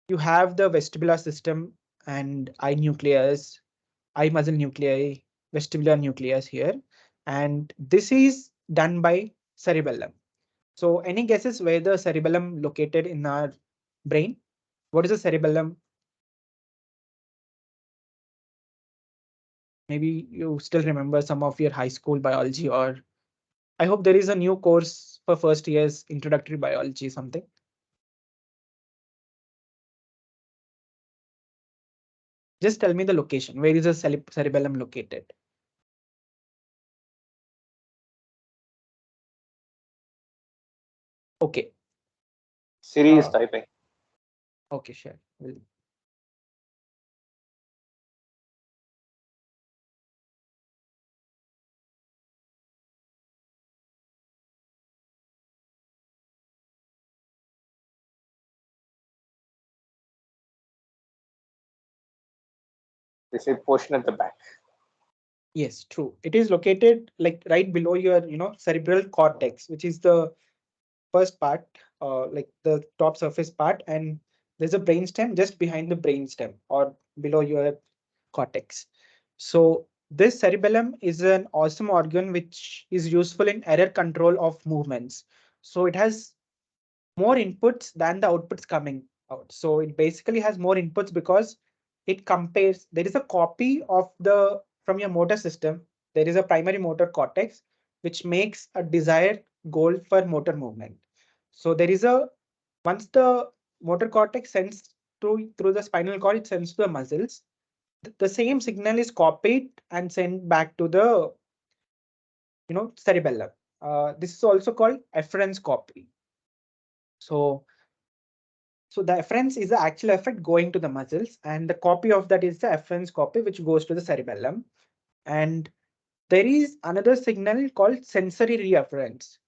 you have the vestibular system and eye nucleus, eye muscle nuclei, vestibular nucleus here. And this is done by cerebellum. So any guesses where the cerebellum located in our brain? What is the cerebellum? Maybe you still remember some of your high school biology, or I hope there is a new course for first year's introductory biology, something. Just tell me the location. Where is the cerebellum located? Okay. Siri is typing. Okay, sure. This is portion at the back. Yes, true. It is located like right below your, cerebral cortex, which is the first part, like the top surface part, and there's a brainstem just behind the brainstem or below your cortex. So this cerebellum is an awesome organ which is useful in error control of movements. So it has more inputs than the outputs coming out. So it basically has more inputs because it compares. There is a copy of the from your motor system. There is a primary motor cortex which makes a desired goal for motor movement. So there is a once the motor cortex sends through the spinal cord, it sends to the muscles. The same signal is copied and sent back to the cerebellum. This is also called efference copy. So the efference is the actual effect going to the muscles, and the copy of that is the efference copy, which goes to the cerebellum. And there is another signal called sensory reafference.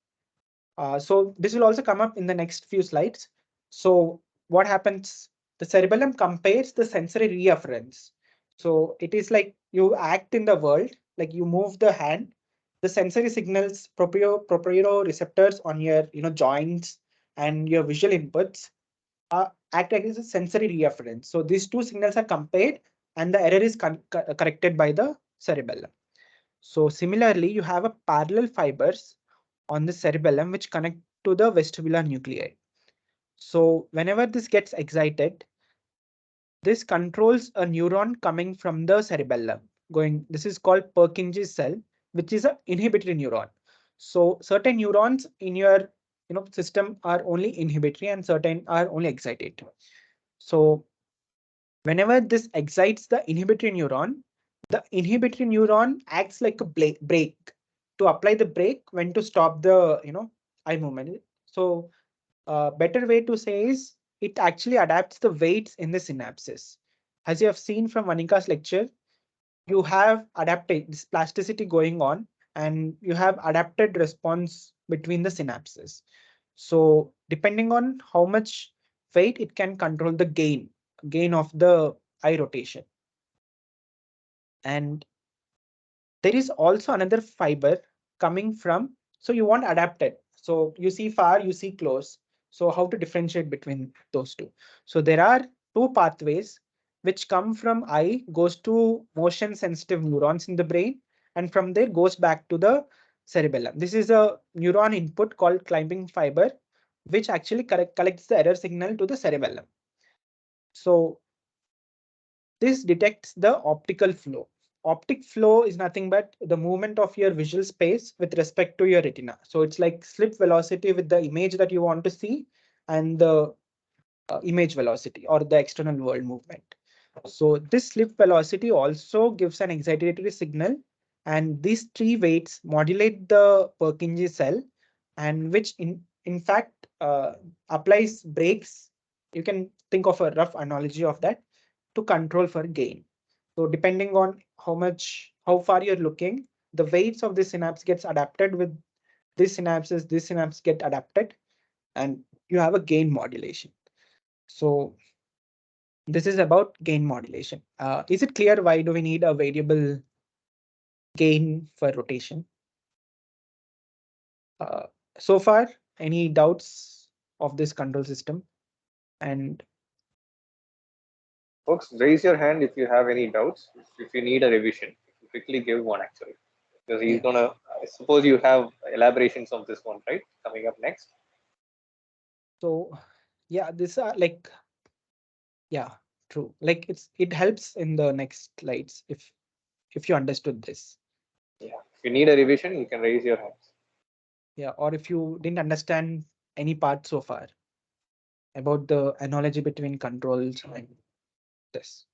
So this will also come up in the next few slides. So what happens? The cerebellum compares the sensory reafference. So it is like you act in the world, like you move the hand, the sensory signals, proprioceptors on your joints and your visual inputs act as a sensory reference. So these two signals are compared and the error is corrected by the cerebellum. So similarly, you have a parallel fibers on the cerebellum which connect to the vestibular nuclei. So whenever this gets excited, this controls a neuron coming from the cerebellum. This is called Purkinje's cell, which is an inhibitory neuron. So certain neurons in your system are only inhibitory and certain are only excitatory. So whenever this excites the inhibitory neuron acts like a brake to apply the brake when to stop the eye movement. So better way to say is it actually adapts the weights in the synapses. As you have seen from Vanika's lecture, you have adapted this plasticity going on and you have adapted response between the synapses. So depending on how much weight, it can control the gain of the eye rotation. And there is also another fiber coming from, so you want adapted. So you see far, you see close. So how to differentiate between those two? So there are two pathways which come from eye, goes to motion sensitive neurons in the brain, and from there goes back to the cerebellum. This is a neuron input called climbing fiber, which actually collects the error signal to the cerebellum. So this detects the optical flow. Optic flow is nothing but the movement of your visual space with respect to your retina. So it's like slip velocity with the image that you want to see and the image velocity or the external world movement. So this slip velocity also gives an excitatory signal, and these three weights modulate the Purkinje cell, and which in fact applies brakes. You can think of a rough analogy of that to control for gain. So depending on how far you're looking, the weights of the synapse gets adapted with these synapses get adapted, and you have a gain modulation. So this is about gain modulation. Is it clear why do we need a variable gain for rotation? So far, any doubts of this control system? And Folks, raise your hand if you have any doubts. If you need a revision, quickly give one actually, because he's gonna. I suppose you have elaborations of this one, right? Coming up next. so, yeah, this are like, yeah, true. Like it helps in the next slides if you understood this. Yeah. If you need a revision, you can raise your hands. Yeah, or if you didn't understand any part so far about the analogy between controls and this,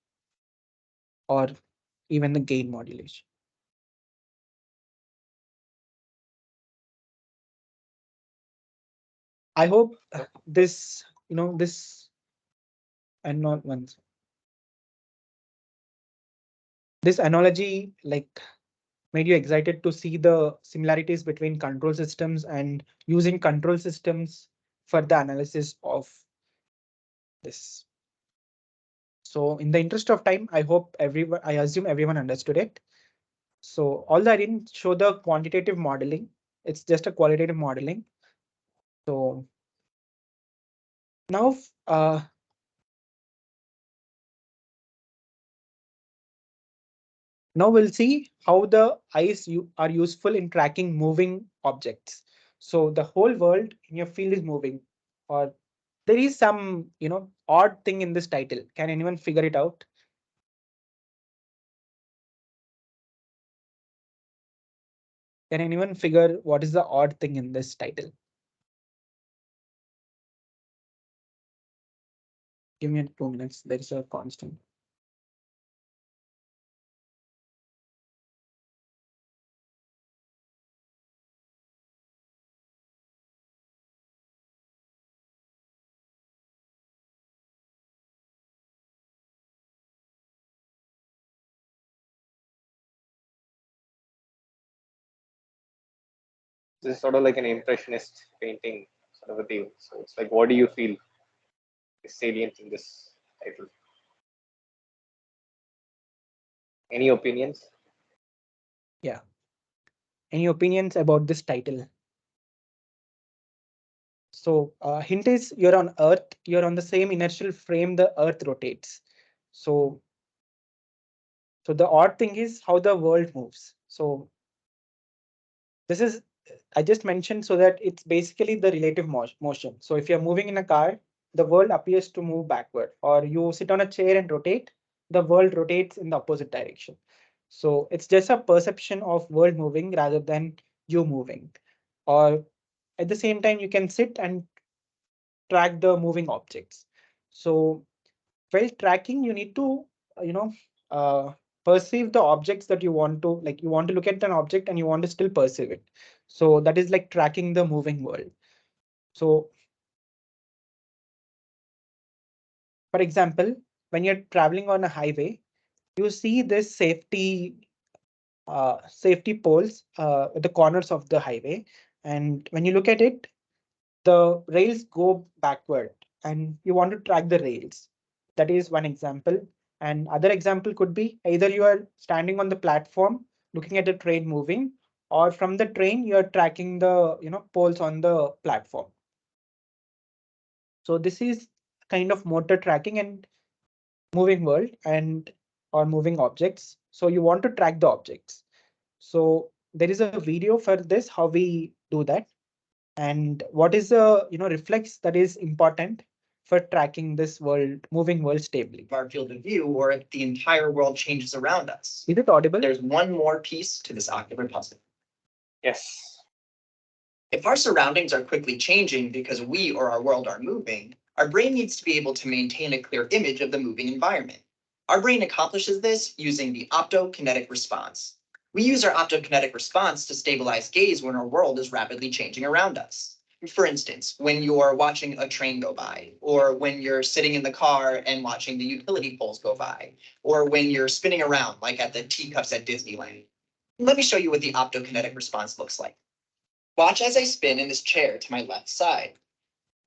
or even the gain modulation. I hope this, this and not once. This analogy like made you excited to see the similarities between control systems and using control systems for the analysis of this. So in the interest of time, I assume everyone understood it. So although I didn't show the quantitative modeling, it's just a qualitative modeling. So now uh, Now we'll see how the eyes are useful in tracking moving objects. So the whole world in your field is moving, or there is some, odd thing in this title. Can anyone figure it out? Can anyone figure what is the odd thing in this title? Give me 2 minutes. There is a constant. This is sort of like an impressionist painting sort of a thing. So it's like, what do you feel is salient in this title? Any opinions? Yeah. Any opinions about this title? So hint is you're on Earth, you're on the same inertial frame the Earth rotates. So the odd thing is how the world moves. So this is, I just mentioned so that it's basically the relative motion. So if you're moving in a car, the world appears to move backward, or you sit on a chair and rotate, the world rotates in the opposite direction. So it's just a perception of world moving rather than you moving. Or at the same time, you can sit and track the moving objects. So while tracking, you need to, you know, uh, perceive the objects that you want to, like you want to look at an object and you want to still perceive it. So that is like tracking the moving world. So for example, when you're traveling on a highway, you see this safety poles at the corners of the highway. And when you look at it, the rails go backward and you want to track the rails. That is one example. And other example could be either you are standing on the platform looking at the train moving, or from the train you're tracking the poles on the platform. So this is kind of motor tracking and moving world and or moving objects. So you want to track the objects. So there is a video for this, how we do that. And what is the reflex that is important for tracking this moving world stably? Our field of view, or if the entire world changes around us. Is it audible? There's one more piece to this ocular puzzle. Yes. If our surroundings are quickly changing because we or our world are moving, our brain needs to be able to maintain a clear image of the moving environment. Our brain accomplishes this using the optokinetic response. We use our optokinetic response to stabilize gaze when our world is rapidly changing around us. For instance, when you're watching a train go by, or when you're sitting in the car and watching the utility poles go by, or when you're spinning around like at the teacups at Disneyland. Let me show you what the optokinetic response looks like. Watch as I spin in this chair to my left side.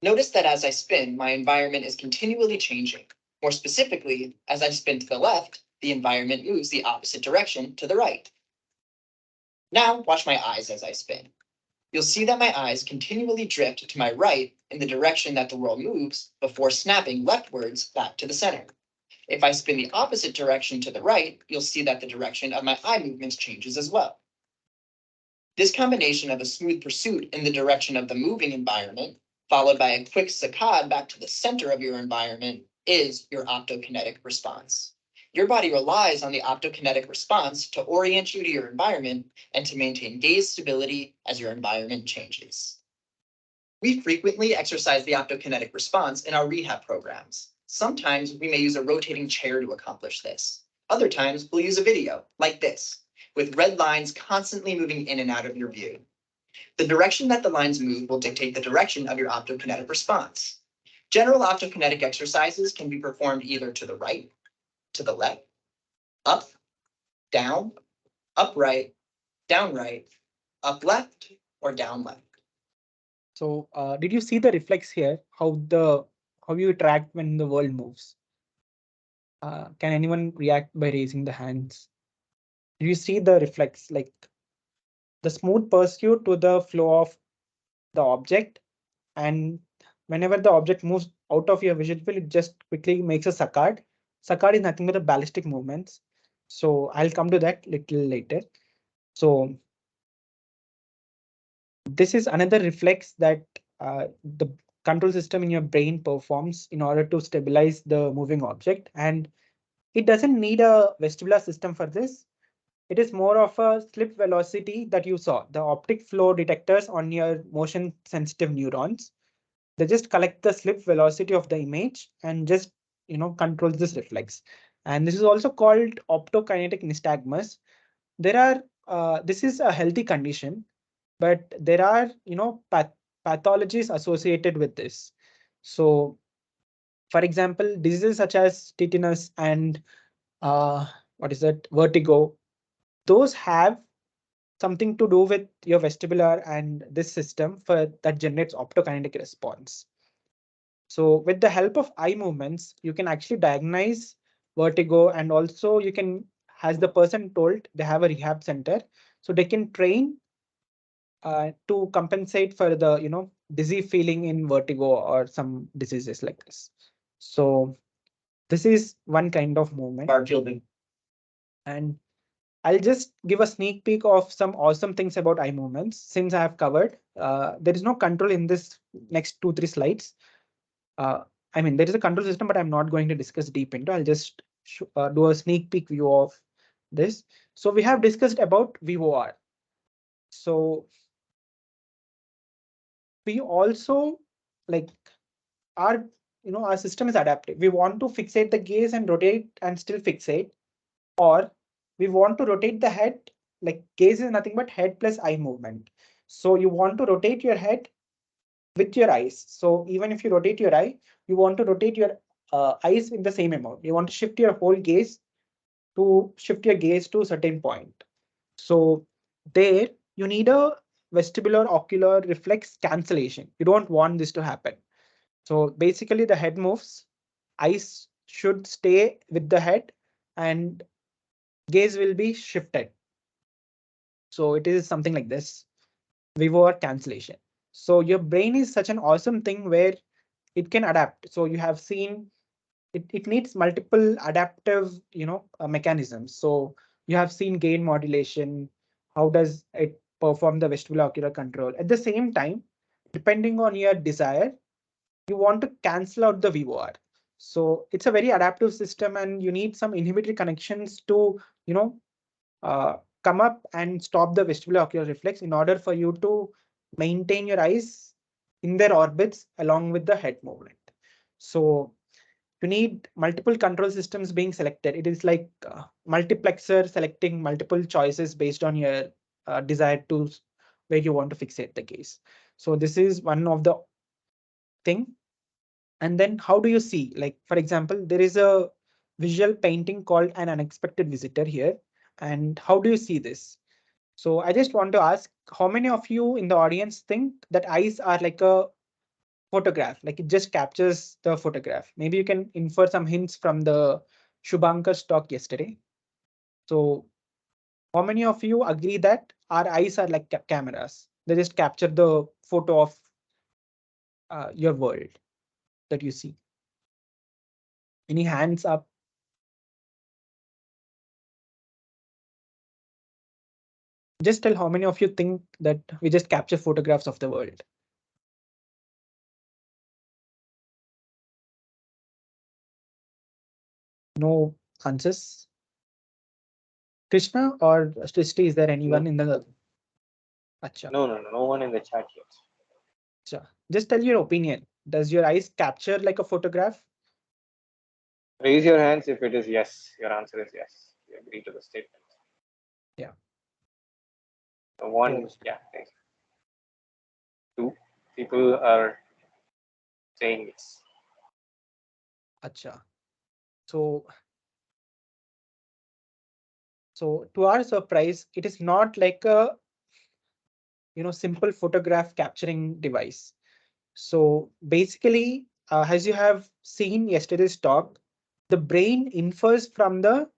Notice that as I spin, my environment is continually changing. More specifically, as I spin to the left, the environment moves the opposite direction to the right. Now watch my eyes as I spin. You'll see that my eyes continually drift to my right in the direction that the world moves before snapping leftwards back to the center. If I spin the opposite direction to the right, you'll see that the direction of my eye movements changes as well. This combination of a smooth pursuit in the direction of the moving environment, followed by a quick saccade back to the center of your environment, is your optokinetic response. Your body relies on the optokinetic response to orient you to your environment and to maintain gaze stability as your environment changes. We frequently exercise the optokinetic response in our rehab programs. Sometimes we may use a rotating chair to accomplish this. Other times we'll use a video like this, with red lines constantly moving in and out of your view. The direction that the lines move will dictate the direction of your optokinetic response. General optokinetic exercises can be performed either to the right, to the left, up, down, right, down right, up left, or down left. So did you see the reflex here? How you track when the world moves? Can anyone react by raising the hands? Do you see the reflex, like the smooth pursuit to the flow of the object, and whenever the object moves out of your visual field, it just quickly makes a saccade. Saccade is nothing but the ballistic movements. So I'll come to that little later. So this is another reflex that the control system in your brain performs in order to stabilize the moving object. And it doesn't need a vestibular system for this. It is more of a slip velocity that you saw, the optic flow detectors on your motion sensitive neurons. They just collect the slip velocity of the image and just controls this reflex. And this is also called optokinetic nystagmus. There are this is a healthy condition, but there are pathologies associated with this. So for example, diseases such as tetanus and what is that, vertigo, those have something to do with your vestibular and this system for that generates optokinetic response. So with the help of eye movements, you can actually diagnose vertigo, and also you can, as the person told, they have a rehab center, so they can train to compensate for the dizzy feeling in vertigo or some diseases like this. So this is one kind of movement. And I'll just give a sneak peek of some awesome things about eye movements since I have covered. There is no control in this next 2-3 slides. I mean, there is a control system, but I'm not going to discuss deep into. I'll just do a sneak peek view of this. So we have discussed about VOR. So we also like our our system is adaptive. We want to fixate the gaze and rotate and still fixate, or we want to rotate the head. Like gaze is nothing but head plus eye movement. So you want to rotate your head with your eyes. So even if you rotate your eye, you want to rotate your eyes in the same amount. You want to shift your whole gaze to a certain point. So there you need a vestibular ocular reflex cancellation. You don't want this to happen. So basically the head moves, eyes should stay with the head, and gaze will be shifted. So it is something like this, VOR cancellation. So your brain is such an awesome thing where it can adapt. So you have seen it needs multiple adaptive mechanisms. So you have seen gain modulation. How does it perform the vestibular ocular control? At the same time, depending on your desire, you want to cancel out the VOR. So it's a very adaptive system, and you need some inhibitory connections to come up and stop the vestibular ocular reflex in order for you to maintain your eyes in their orbits along with the head movement. So you need multiple control systems being selected. It is like multiplexer selecting multiple choices based on your desired tools where you want to fixate the gaze. So this is one of the thing. And then how do you see? Like, for example, there is a visual painting called An Unexpected Visitor here. And how do you see this? So I just want to ask, how many of you in the audience think that eyes are like a photograph, like it just captures the photograph? Maybe you can infer some hints from the Shubhankar's talk yesterday. So how many of you agree that our eyes are like cameras? They just capture the photo of your world that you see. Any hands up? Just tell how many of you think that we just capture photographs of the world. No answers. Krishna or Srishty, is there anyone in the? Acha. No one in the chat yet. Acha. Just tell your opinion. Does your eyes capture like a photograph? Raise your hands if it is yes. Your answer is yes. You agree to the statement. Yeah. One, yeah. Thanks. 2 people are saying yes. Acha. So to our surprise, it is not like a simple photograph capturing device. So basically, as you have seen yesterday's talk, the brain infers from the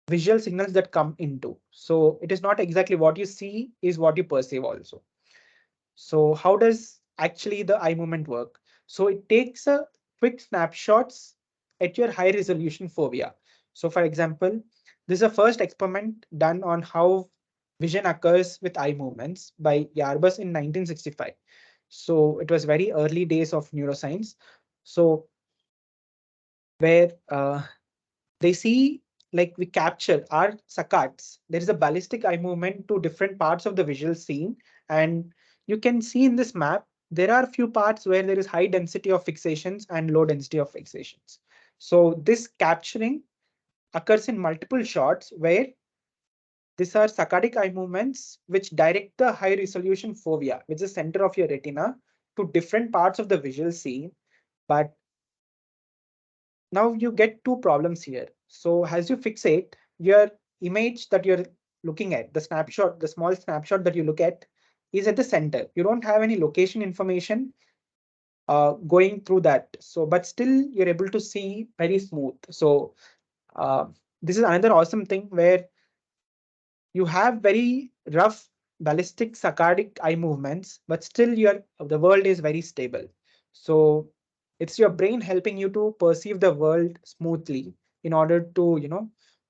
visual signals that come into. So it is not exactly what you see is what you perceive also. So how does actually the eye movement work? So it takes a quick snapshots at your high resolution fovea. So for example, This is the first experiment done on how vision occurs with eye movements by Yarbus in 1965. So it was very early days of neuroscience. So where they see, like, we capture our saccades. There is a ballistic eye movement to different parts of the visual scene. And you can see in this map, there are a few parts where there is high density of fixations and low density of fixations. So this capturing occurs in multiple shots where these are saccadic eye movements which direct the high resolution fovea, which is the center of your retina, to different parts of the visual scene. But now you get two problems here. So as you fixate, your image that you're looking at, the snapshot, the small snapshot that you look at is at the center. You don't have any location information going through that. So, but still you're able to see very smooth. So this is another awesome thing where you have very rough ballistic saccadic eye movements, but still the world is very stable. So it's your brain helping you to perceive the world smoothly in order to,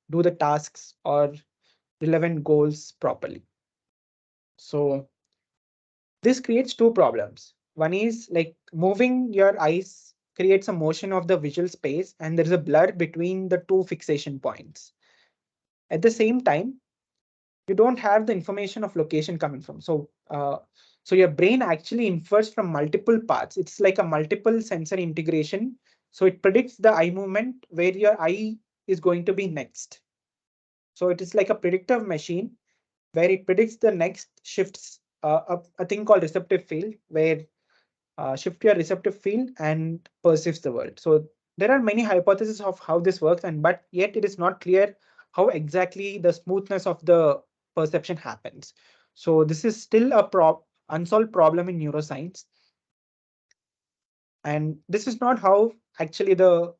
do the tasks or relevant goals properly. So this creates two problems. One is like moving your eyes creates a motion of the visual space, and there is a blur between the two fixation points. At the same time, you don't have the information of location coming from. So your brain actually infers from multiple parts. It's like a multiple sensory integration. So it predicts the eye movement where your eye is going to be next. So it is like a predictive machine where it predicts the next shifts, a thing called receptive field, where shift your receptive field and perceives the world. So there are many hypotheses of how this works, but yet it is not clear how exactly the smoothness of the perception happens. So this is still a unsolved problem in neuroscience. And this is not how actually the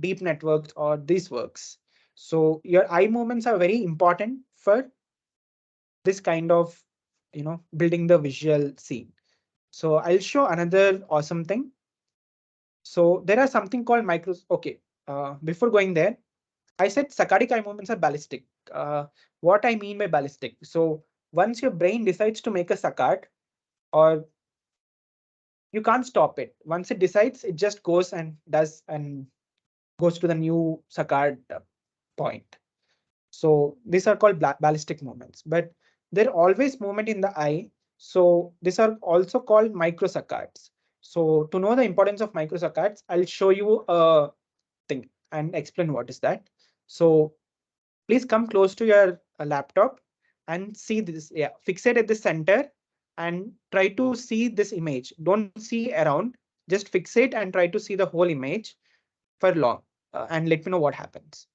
deep networks or this works. So your eye movements are very important for this kind of building the visual scene. So I'll show another awesome thing. So there are something called micros. Okay, before going there, I said saccadic eye movements are ballistic. What I mean by ballistic. So once your brain decides to make a saccade, or you can't stop it. Once it decides, it just goes and does and goes to the new saccade point. So these are called ballistic movements, but they're always movement in the eye. So these are also called microsaccades. So to know the importance of microsaccades, I'll show you a thing and explain what is that. So please come close to your laptop and see this. Yeah, fixate at the center and try to see this image. Don't see around, just fixate and try to see the whole image for long and let me know what happens.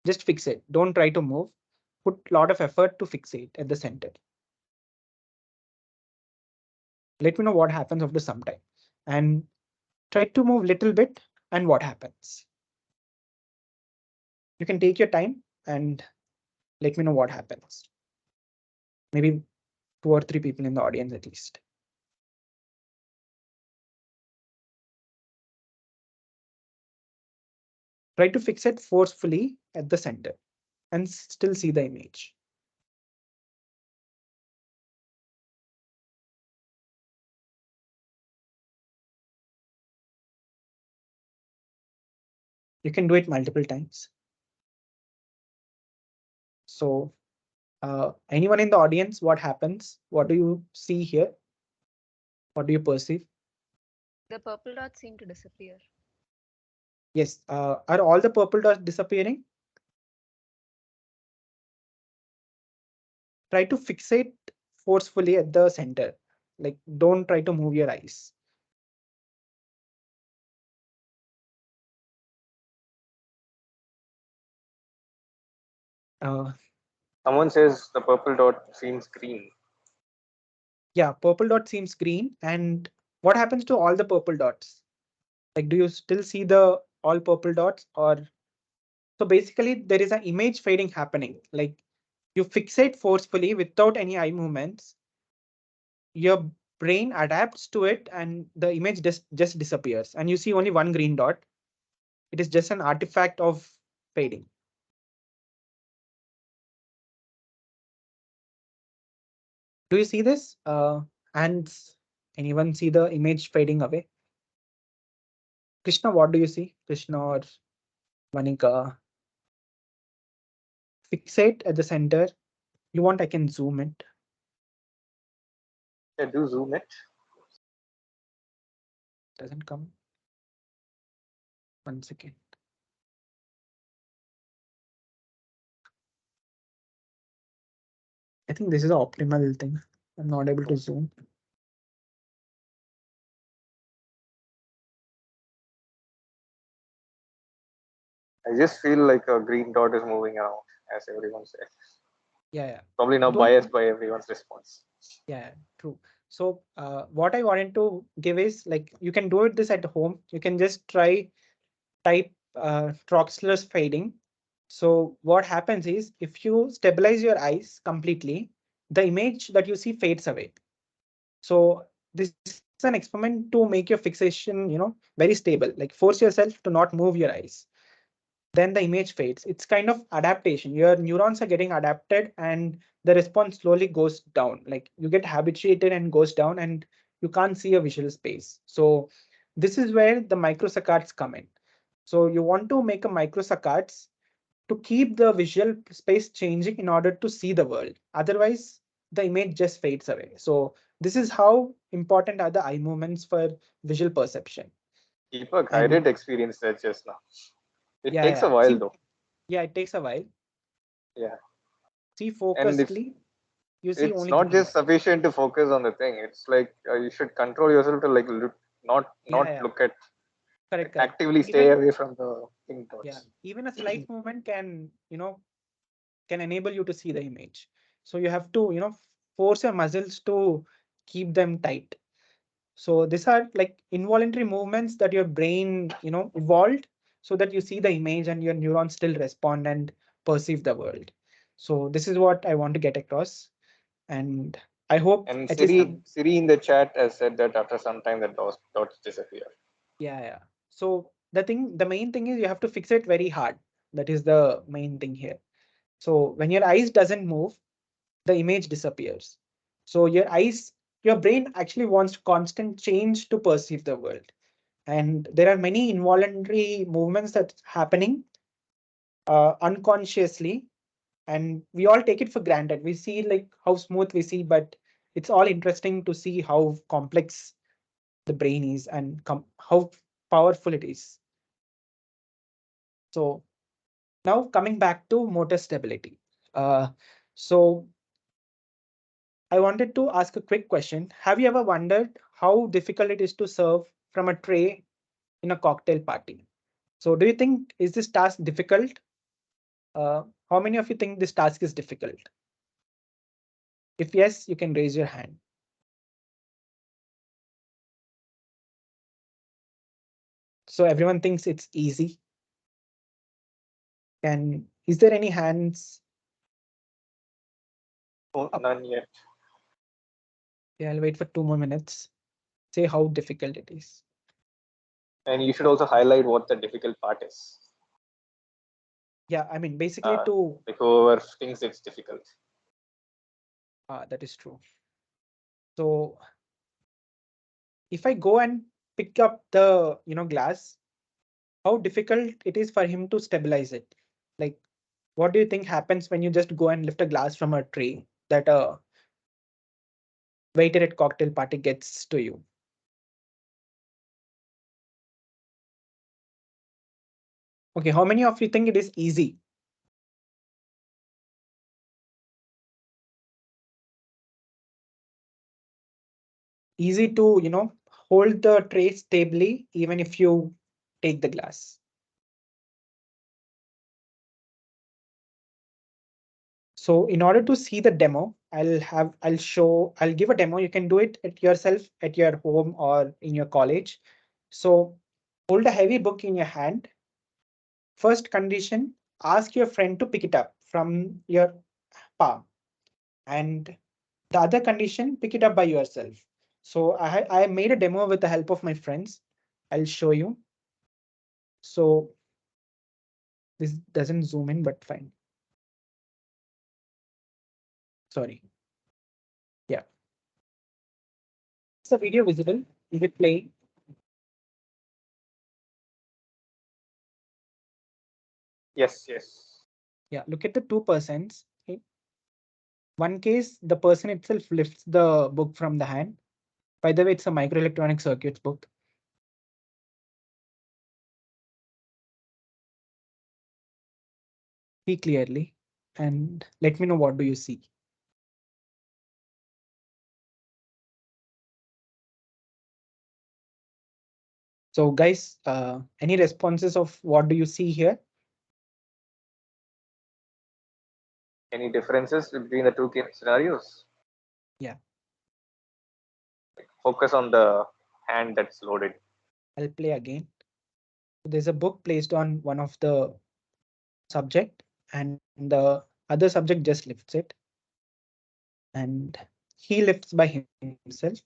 Just fix it. Don't try to move. Put a lot of effort to fixate at the center. Let me know what happens after some time. And try to move little bit and what happens. You can take your time and let me know what happens. Maybe 2 or 3 people in the audience at least. Try to fix it forcefully at the center and still see the image. You can do it multiple times. So anyone in the audience, what happens? What do you see here? What do you perceive? The purple dots seem to disappear. Yes. Are all the purple dots disappearing? Try to fixate forcefully at the center. Like, don't try to move your eyes. Someone says the purple dot seems green. Yeah, purple dot seems green. And what happens to all the purple dots? Like, do you still see the all purple dots? Or so basically there is an image fading happening. Like, you fixate forcefully without any eye movements. Your brain adapts to it and the image just disappears and you see only one green dot. It is just an artifact of fading. Do you see this? And anyone see the image fading away? Krishna, what do you see? Krishna or Vanika? Fixate at the center. You want, I can zoom it. Yeah, do zoom it. Doesn't come. 1 second. I think this is an optimal thing. I'm not able to zoom. I just feel like a green dot is moving around, as everyone said. Yeah. Probably not Don't- biased by everyone's response. Yeah, true. So what I wanted to give is like you can do it this at home. You can just try type Troxler's fading. So what happens is if you stabilize your eyes completely, the image that you see fades away. So this is an experiment to make your fixation, very stable. Like force yourself to not move your eyes. Then the image fades. It's kind of adaptation. Your neurons are getting adapted and the response slowly goes down. Like you get habituated and goes down and you can't see a visual space. So this is where the microsaccades come in. So you want to make a microsaccades to keep the visual space changing in order to see the world. Otherwise, the image just fades away. So this is how important are the eye movements for visual perception. Keep a guided experience there just now. It takes a while though. Yeah, it takes a while. Yeah. See And if focusedly, you see it's only not green just sufficient to focus on the thing, it's like you should control yourself to like not Yeah. look at, Correct. actively stay Even, away from the pink yeah, dots. even a slight movement can, can enable you to see the image. So you have to, force your muscles to keep them tight. So these are like involuntary movements that your brain, evolved so that you see the image and your neurons still respond and perceive the world. So this is what I want to get across. And I hope And at least Siri in the chat has said that after some time the dots disappear. Yeah. So the main thing is you have to fix it very hard. That is the main thing here. So when your eyes doesn't move, the image disappears. So your brain actually wants constant change to perceive the world. And there are many involuntary movements that's happening unconsciously, and we all take it for granted. We see like how smooth we see, but it's all interesting to see how complex the brain is and how powerful it is. So now coming back to motor stability. So I wanted to ask a quick question. Have you ever wondered how difficult it is to serve from a tray in a cocktail party? So do you think, is this task difficult? How many of you think this task is difficult? If yes, you can raise your hand. So everyone thinks it's easy. Is there any hands? Oh, none yet. Yeah, I'll wait for 2 more minutes. Say how difficult it is. And you should also highlight what the difficult part is. Yeah, I mean, basically like whoever thinks it's difficult. That is true. So if I go and pick up the, glass, how difficult it is for him to stabilize it? Like, what do you think happens when you just go and lift a glass from a tray that a waiter at cocktail party gets to you? Okay, how many of you think it is easy? Easy to, hold the tray stably even if you take the glass. So in order to see the demo, I'll give a demo. You can do it at yourself at your home or in your college. So hold a heavy book in your hand. First condition, ask your friend to pick it up from your palm. And the other condition, pick it up by yourself. So I made a demo with the help of my friends. I'll show you. So this doesn't zoom in, but fine. Sorry. Yeah. the video visible? Is it playing? Yes, yes. Yeah, look at the 2%. Okay. One case, the person itself lifts the book from the hand. By the way, it's a microelectronic circuits book. See clearly and let me know what do you see. So guys, any responses of what do you see here? Any differences between the two scenarios? Yeah. Focus on the hand that's loaded. I'll play again. There's a book placed on one of the subject and the other subject just lifts it. And he lifts by himself.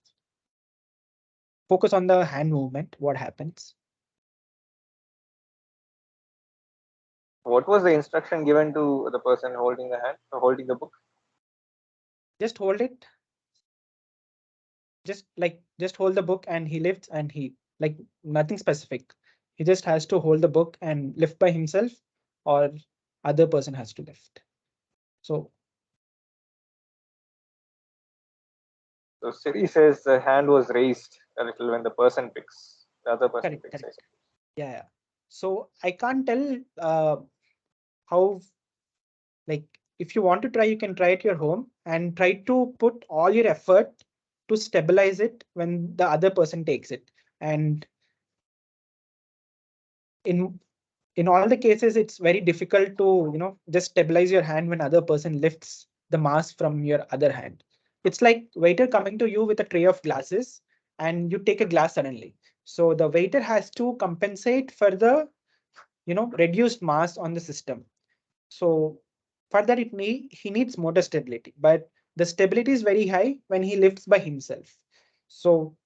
Focus on the hand movement, what happens. What was the instruction given to the person holding the hand, holding the book? Just hold it. Just hold the book and he lifts and he like nothing specific. He just has to hold the book and lift by himself or other person has to lift. So Siri says the hand was raised a little when the person picks. The other person correct, picks. correct. Yeah. So I can't tell how, like, if you want to try, you can try at your home and try to put all your effort to stabilize it when the other person takes it. And in all the cases, it's very difficult to, just stabilize your hand when other person lifts the mass from your other hand. It's like waiter coming to you with a tray of glasses and you take a glass suddenly. So the waiter has to compensate for the, reduced mass on the system. So for that, he needs motor stability, but the stability is very high when he lifts by himself. So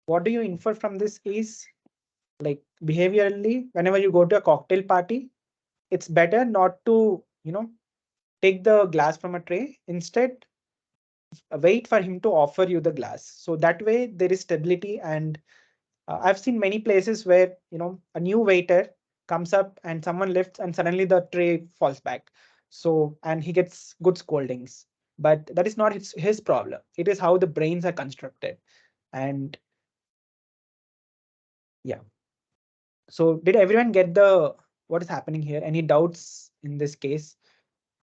what do you infer from this is, like, behaviorally, whenever you go to a cocktail party, it's better not to, take the glass from a tray. Instead, wait for him to offer you the glass. So that way there is stability. And I've seen many places where, a new waiter comes up and someone lifts and suddenly the tray falls back. So, and he gets good scoldings, but that is not his problem. It is how the brains are constructed. And yeah. So did everyone get what is happening here? Any doubts in this case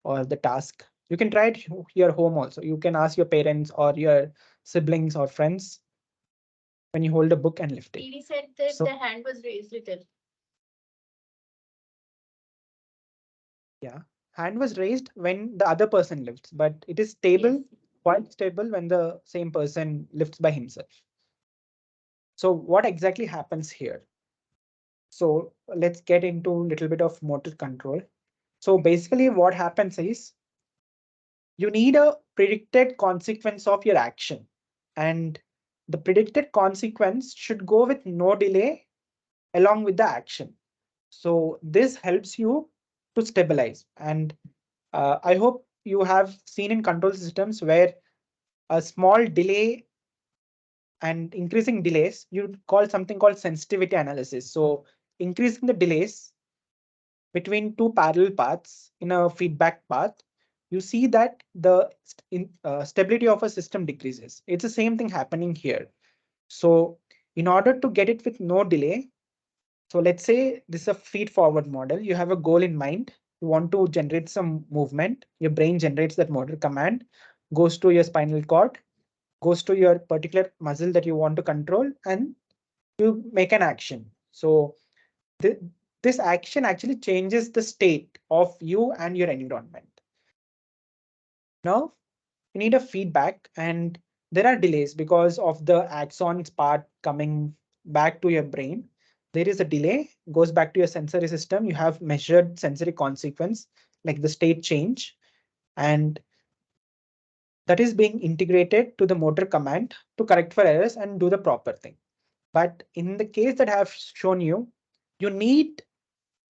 or the task? You can try it your home also. You can ask your parents or your siblings or friends when you hold a book and lift it. He said that So the hand was raised little. yeah, hand was raised when the other person lifts, but it is stable, Yes. quite stable when the same person lifts by himself. So what exactly happens here? So let's get into a little bit of motor control. So basically what happens is you need a predicted consequence of your action, and the predicted consequence should go with no delay along with the action. So this helps you to stabilize. And I hope you have seen in control systems where a small delay and increasing delays, you call something called sensitivity analysis. So increasing the delays between two parallel paths in a feedback path, you see that the stability of a system decreases. It's the same thing happening here. So in order to get it with no delay, so let's say this is a feed forward model. You have a goal in mind. You want to generate some movement. Your brain generates that motor command, goes to your spinal cord, goes to your particular muscle that you want to control, and you make an action. So this action actually changes the state of you and your environment. Now you need a feedback, and there are delays because of the axons part coming back to your brain. There is a delay, goes back to your sensory system. You have measured sensory consequence like the state change, and that is being integrated to the motor command to correct for errors and do the proper thing. But in the case that I have shown you, you need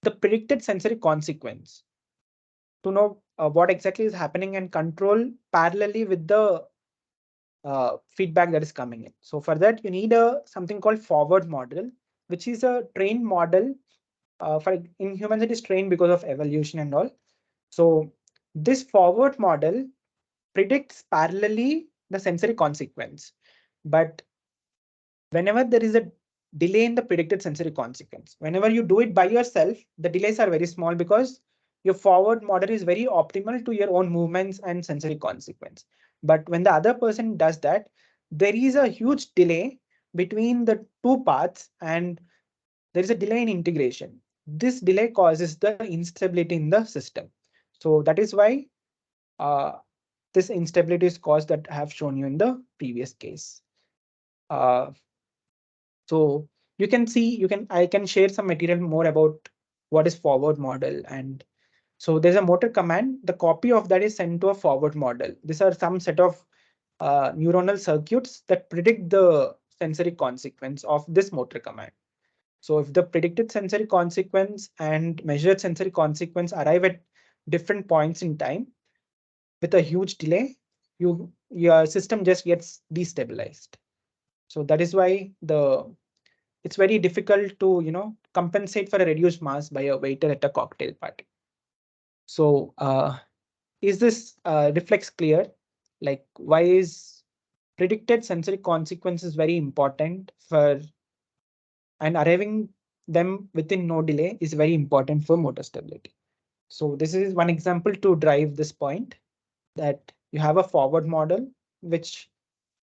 the predicted sensory consequence to know what exactly is happening and control parallelly with the feedback that is coming in. So for that, you need a something called forward model, which is a trained model. For in humans, it is trained because of evolution and all. So this forward model predicts parallelly the sensory consequence, but whenever there is a delay in the predicted sensory consequence, whenever you do it by yourself, the delays are very small because your forward model is very optimal to your own movements and sensory consequence. But when the other person does that, there is a huge delay between the two paths and there is a delay in integration. This delay causes the instability in the system. So that is why uh, this instability is caused that I have shown you in the previous case. Uh, so you can see, I can share some material more about what is forward model. And so there's a motor command. The copy of that is sent to a forward model. These are some set of neuronal circuits that predict the sensory consequence of this motor command. So if the predicted sensory consequence and measured sensory consequence arrive at different points in time with a huge delay, your system just gets destabilized. So that is why it's very difficult to compensate for a reduced mass by a waiter at a cocktail party. So is this reflex clear? Like, why is predicted sensory consequences very important for, and arriving them within no delay is very important for motor stability. So this is one example to drive this point, that you have a forward model which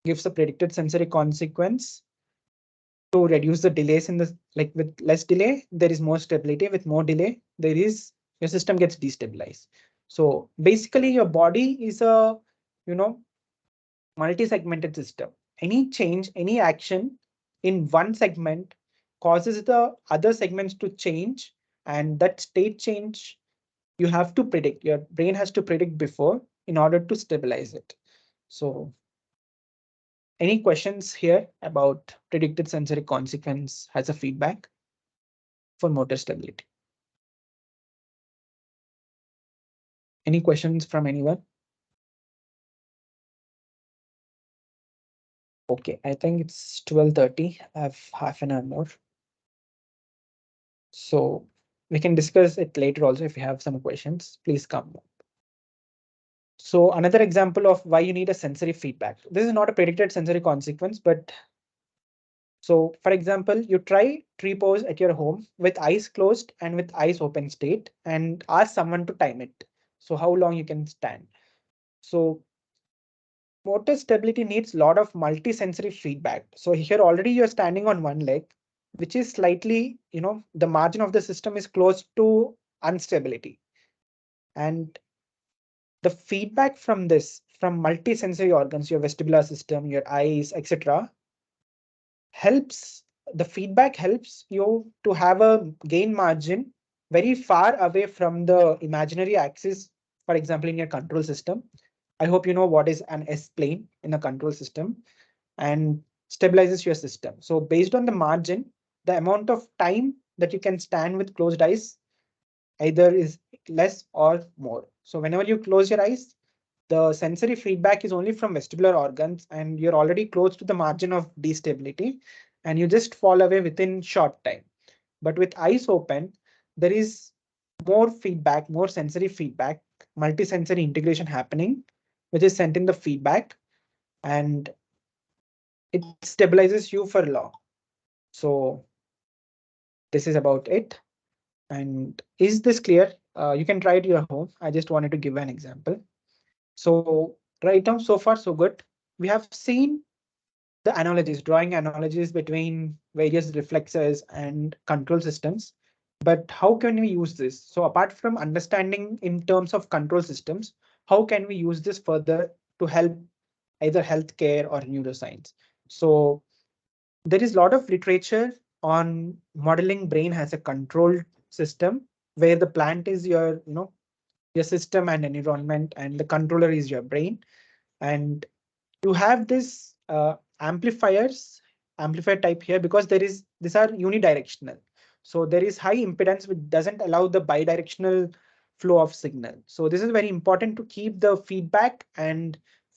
gives a predicted sensory consequence to reduce the delays in the, like with less delay, there is more stability. With more delay, your system gets destabilized. So basically your body is a, multi-segmented system. Any change, any action in one segment causes the other segments to change, and that state change you have to predict. Your brain has to predict before in order to stabilize it. So any questions here about predicted sensory consequence as a feedback for motor stability? Any questions from anyone? Okay, I think it's 12:30. I have half an hour more. So we can discuss it later also. If you have some questions, please come. So another example of why you need a sensory feedback. This is not a predicted sensory consequence, but so for example, you try tree pose at your home with eyes closed and with eyes open state and ask someone to time it. So how long you can stand. So motor stability needs a lot of multi-sensory feedback. So here already you're standing on one leg, which is slightly, the margin of the system is close to instability. And the feedback from this, from multi-sensory organs, your vestibular system, your eyes, etc., the feedback helps you to have a gain margin very far away from the imaginary axis, for example, in your control system. I hope you know what is an S-plane in a control system, and stabilizes your system. So based on the margin, the amount of time that you can stand with closed eyes either is less or more. So whenever you close your eyes, the sensory feedback is only from vestibular organs and you're already close to the margin of destability and you just fall away within short time. But with eyes open, there is more feedback, more sensory feedback, multi-sensory integration happening, which is sent in the feedback, and it stabilizes you for long. So this is about it. And is this clear? You can try it at your home. I just wanted to give an example. So right now, so far, so good. We have seen the analogies, drawing analogies between various reflexes and control systems. But how can we use this? So apart from understanding in terms of control systems, how can we use this further to help either healthcare or neuroscience? So there is a lot of literature on modeling brain as a controlled system, where the plant is your system and environment, and the controller is your brain. And you have this amplifier type here because these are unidirectional. So there is high impedance which doesn't allow the bidirectional flow of signal. So this is very important to keep the feedback and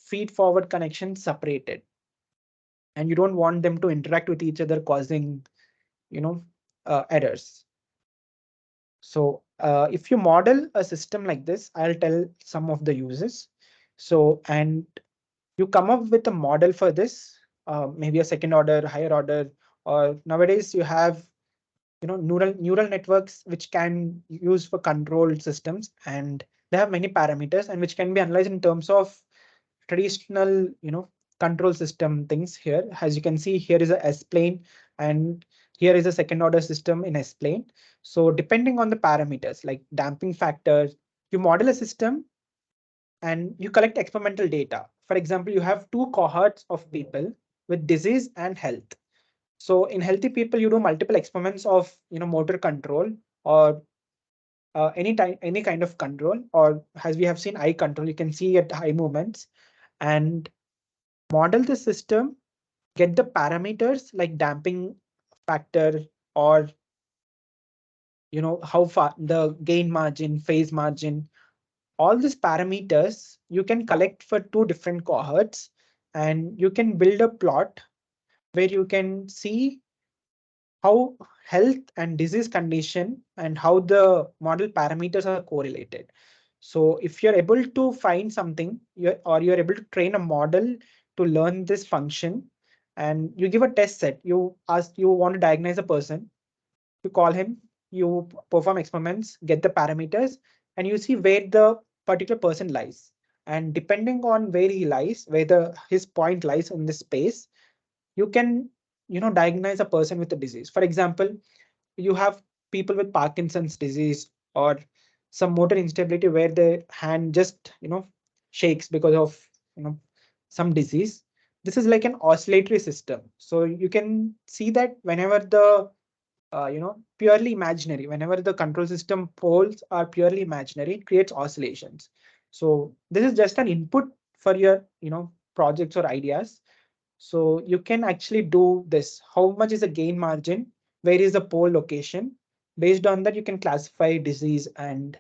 feed forward connections separated, and you don't want them to interact with each other, causing, errors. So if you model a system like this, I'll tell some of the uses. So, and you come up with a model for this, maybe a second order, higher order, or nowadays you have, neural networks which can use for control systems, and they have many parameters and which can be analyzed in terms of traditional, control system things. Here, as you can see, here is a S plane, and here is a second order system in S plane. So depending on the parameters like damping factor, you model a system and you collect experimental data. For example, you have two cohorts of people with disease and health. So in healthy people, you do multiple experiments of, motor control, or any kind of control, or as we have seen eye control, you can see at eye movements, and model the system, get the parameters like damping factor, or how far the gain margin, phase margin, all these parameters you can collect for two different cohorts, and you can build a plot where you can see how health and disease condition and how the model parameters are correlated. So if you're able to find something, you're able to train a model to learn this function, and you give a test set, you want to diagnose a person, you call him, you perform experiments, get the parameters, and you see where the particular person lies. And depending on where he lies, where his point lies in this space, you can, diagnose a person with a disease. For example, you have people with Parkinson's disease or some motor instability where the hand just, shakes because of, some disease. This is like an oscillatory system. So you can see that whenever the purely imaginary, whenever the control system poles are purely imaginary, it creates oscillations. So this is just an input for your, projects or ideas. So you can actually do this. How much is the gain margin? Where is the pole location? Based on that, you can classify disease and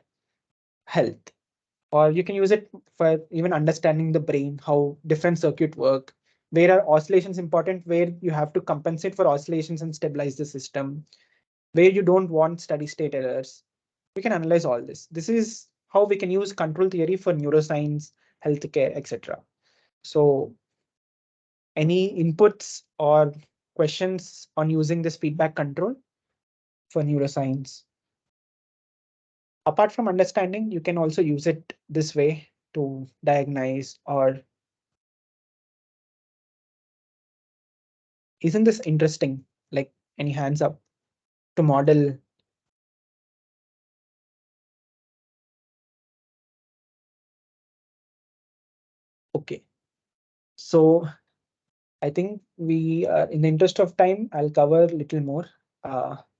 health. Or you can use it for even understanding the brain, how different circuit work, where are oscillations important, where you have to compensate for oscillations and stabilize the system, where you don't want steady state errors. We can analyze all this. This is how we can use control theory for neuroscience, healthcare, etc. So any inputs or questions on using this feedback control for neuroscience? Apart from understanding, you can also use it this way to diagnose, or isn't this interesting? Like, any hands up to model? Okay, so I think we, in the interest of time, I'll cover a little more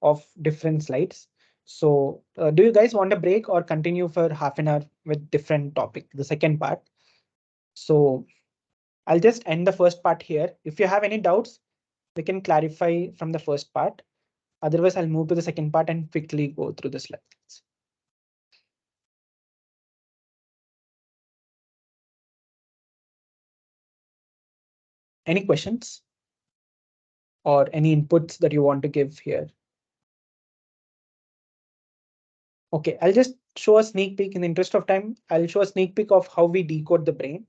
of different slides. So do you guys want a break or continue for half an hour with different topic, the second part? So I'll just end the first part here. If you have any doubts, we can clarify from the first part. Otherwise, I'll move to the second part and quickly go through the slides. Any questions or any inputs that you want to give here? Okay, I'll just show a sneak peek. In the interest of time, I'll show a sneak peek of how we decode the brain.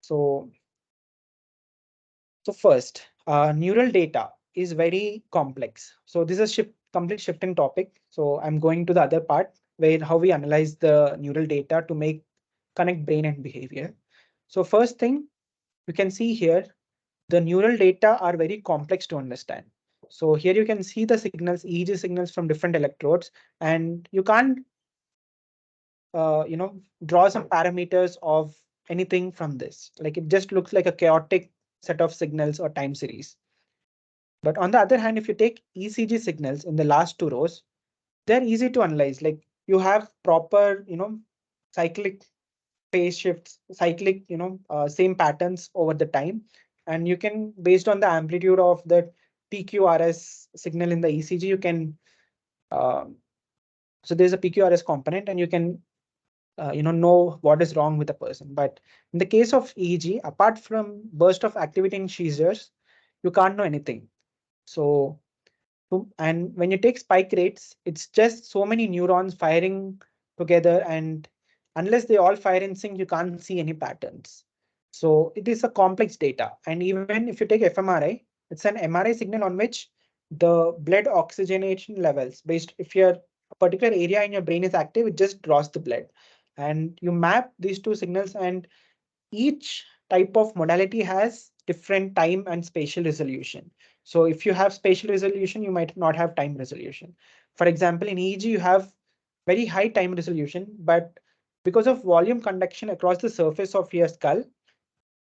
So first, neural data is very complex. So this is a complete shift in topic. So I'm going to the other part where how we analyze the neural data to connect brain and behavior. So first thing you can see here, the neural data are very complex to understand. So here you can see the signals, EEG signals from different electrodes, and you can't draw some parameters of anything from this. Like, it just looks like a chaotic set of signals or time series. But on the other hand, if you take ECG signals in the last two rows, they're easy to analyze. Like, you have proper, cyclic phase shifts, cyclic, same patterns over the time. And you can, based on the amplitude of the PQRS signal in the ECG, you can, so there's a PQRS component, and you can know what is wrong with the person. But in the case of EEG, apart from burst of activity in seizures, you can't know anything. So, and when you take spike rates, it's just so many neurons firing together, and unless they all fire in sync, you can't see any patterns. So it is a complex data. And even if you take fMRI, it's an MRI signal on which the blood oxygenation levels based, if your a particular area in your brain is active, it just draws the blood. And you map these two signals, and each type of modality has different time and spatial resolution. So if you have spatial resolution, you might not have time resolution. For example, in EEG, you have very high time resolution, but because of volume conduction across the surface of your skull,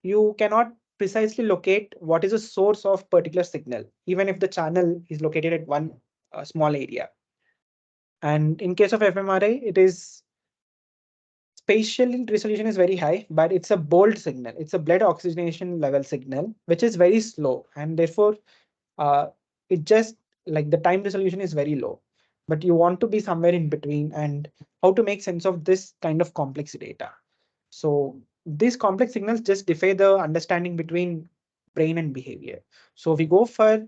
you cannot precisely locate what is the source of particular signal, even if the channel is located at one small area. And in case of fMRI, it is spatial resolution is very high, but it's a bold signal. It's a blood oxygenation level signal, which is very slow, and therefore uh, it just like the time resolution is very low. But you want to be somewhere in between, and how to make sense of this kind of complex data. So these complex signals just defy the understanding between brain and behavior. So we go for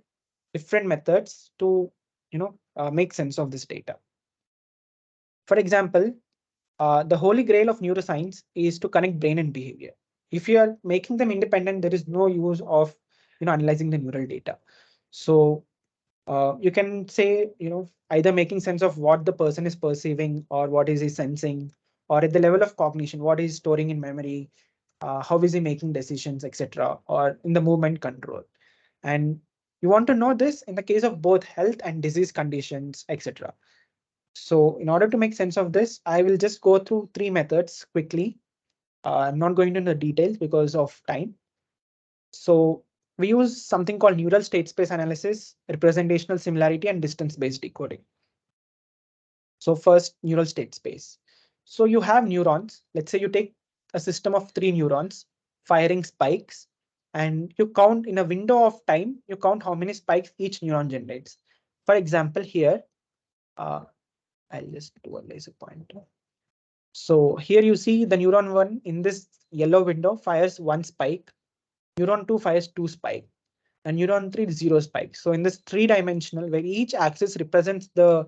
different methods to make sense of this data. For example, the holy grail of neuroscience is to connect brain and behavior. If you are making them independent, there is no use of analyzing the neural data. So you can say either making sense of what the person is perceiving or what is he sensing, or at the level of cognition, what is storing in memory, how is he making decisions, etc., or in the movement control. And you want to know this in the case of both health and disease conditions, etc. So in order to make sense of this, I will just go through three methods quickly. I'm not going into the details because of time. So we use something called neural state space analysis, representational similarity, and distance-based decoding. So first, neural state space. So you have neurons. Let's say you take a system of 3 neurons firing spikes, and you count in a window of time, you count how many spikes each neuron generates. For example, here, I'll just do a laser pointer. So here you see the neuron 1 in this yellow window fires 1 spike, neuron 2 fires 2 spikes, and neuron 3 0 spikes. So in this 3-dimensional, where each axis represents the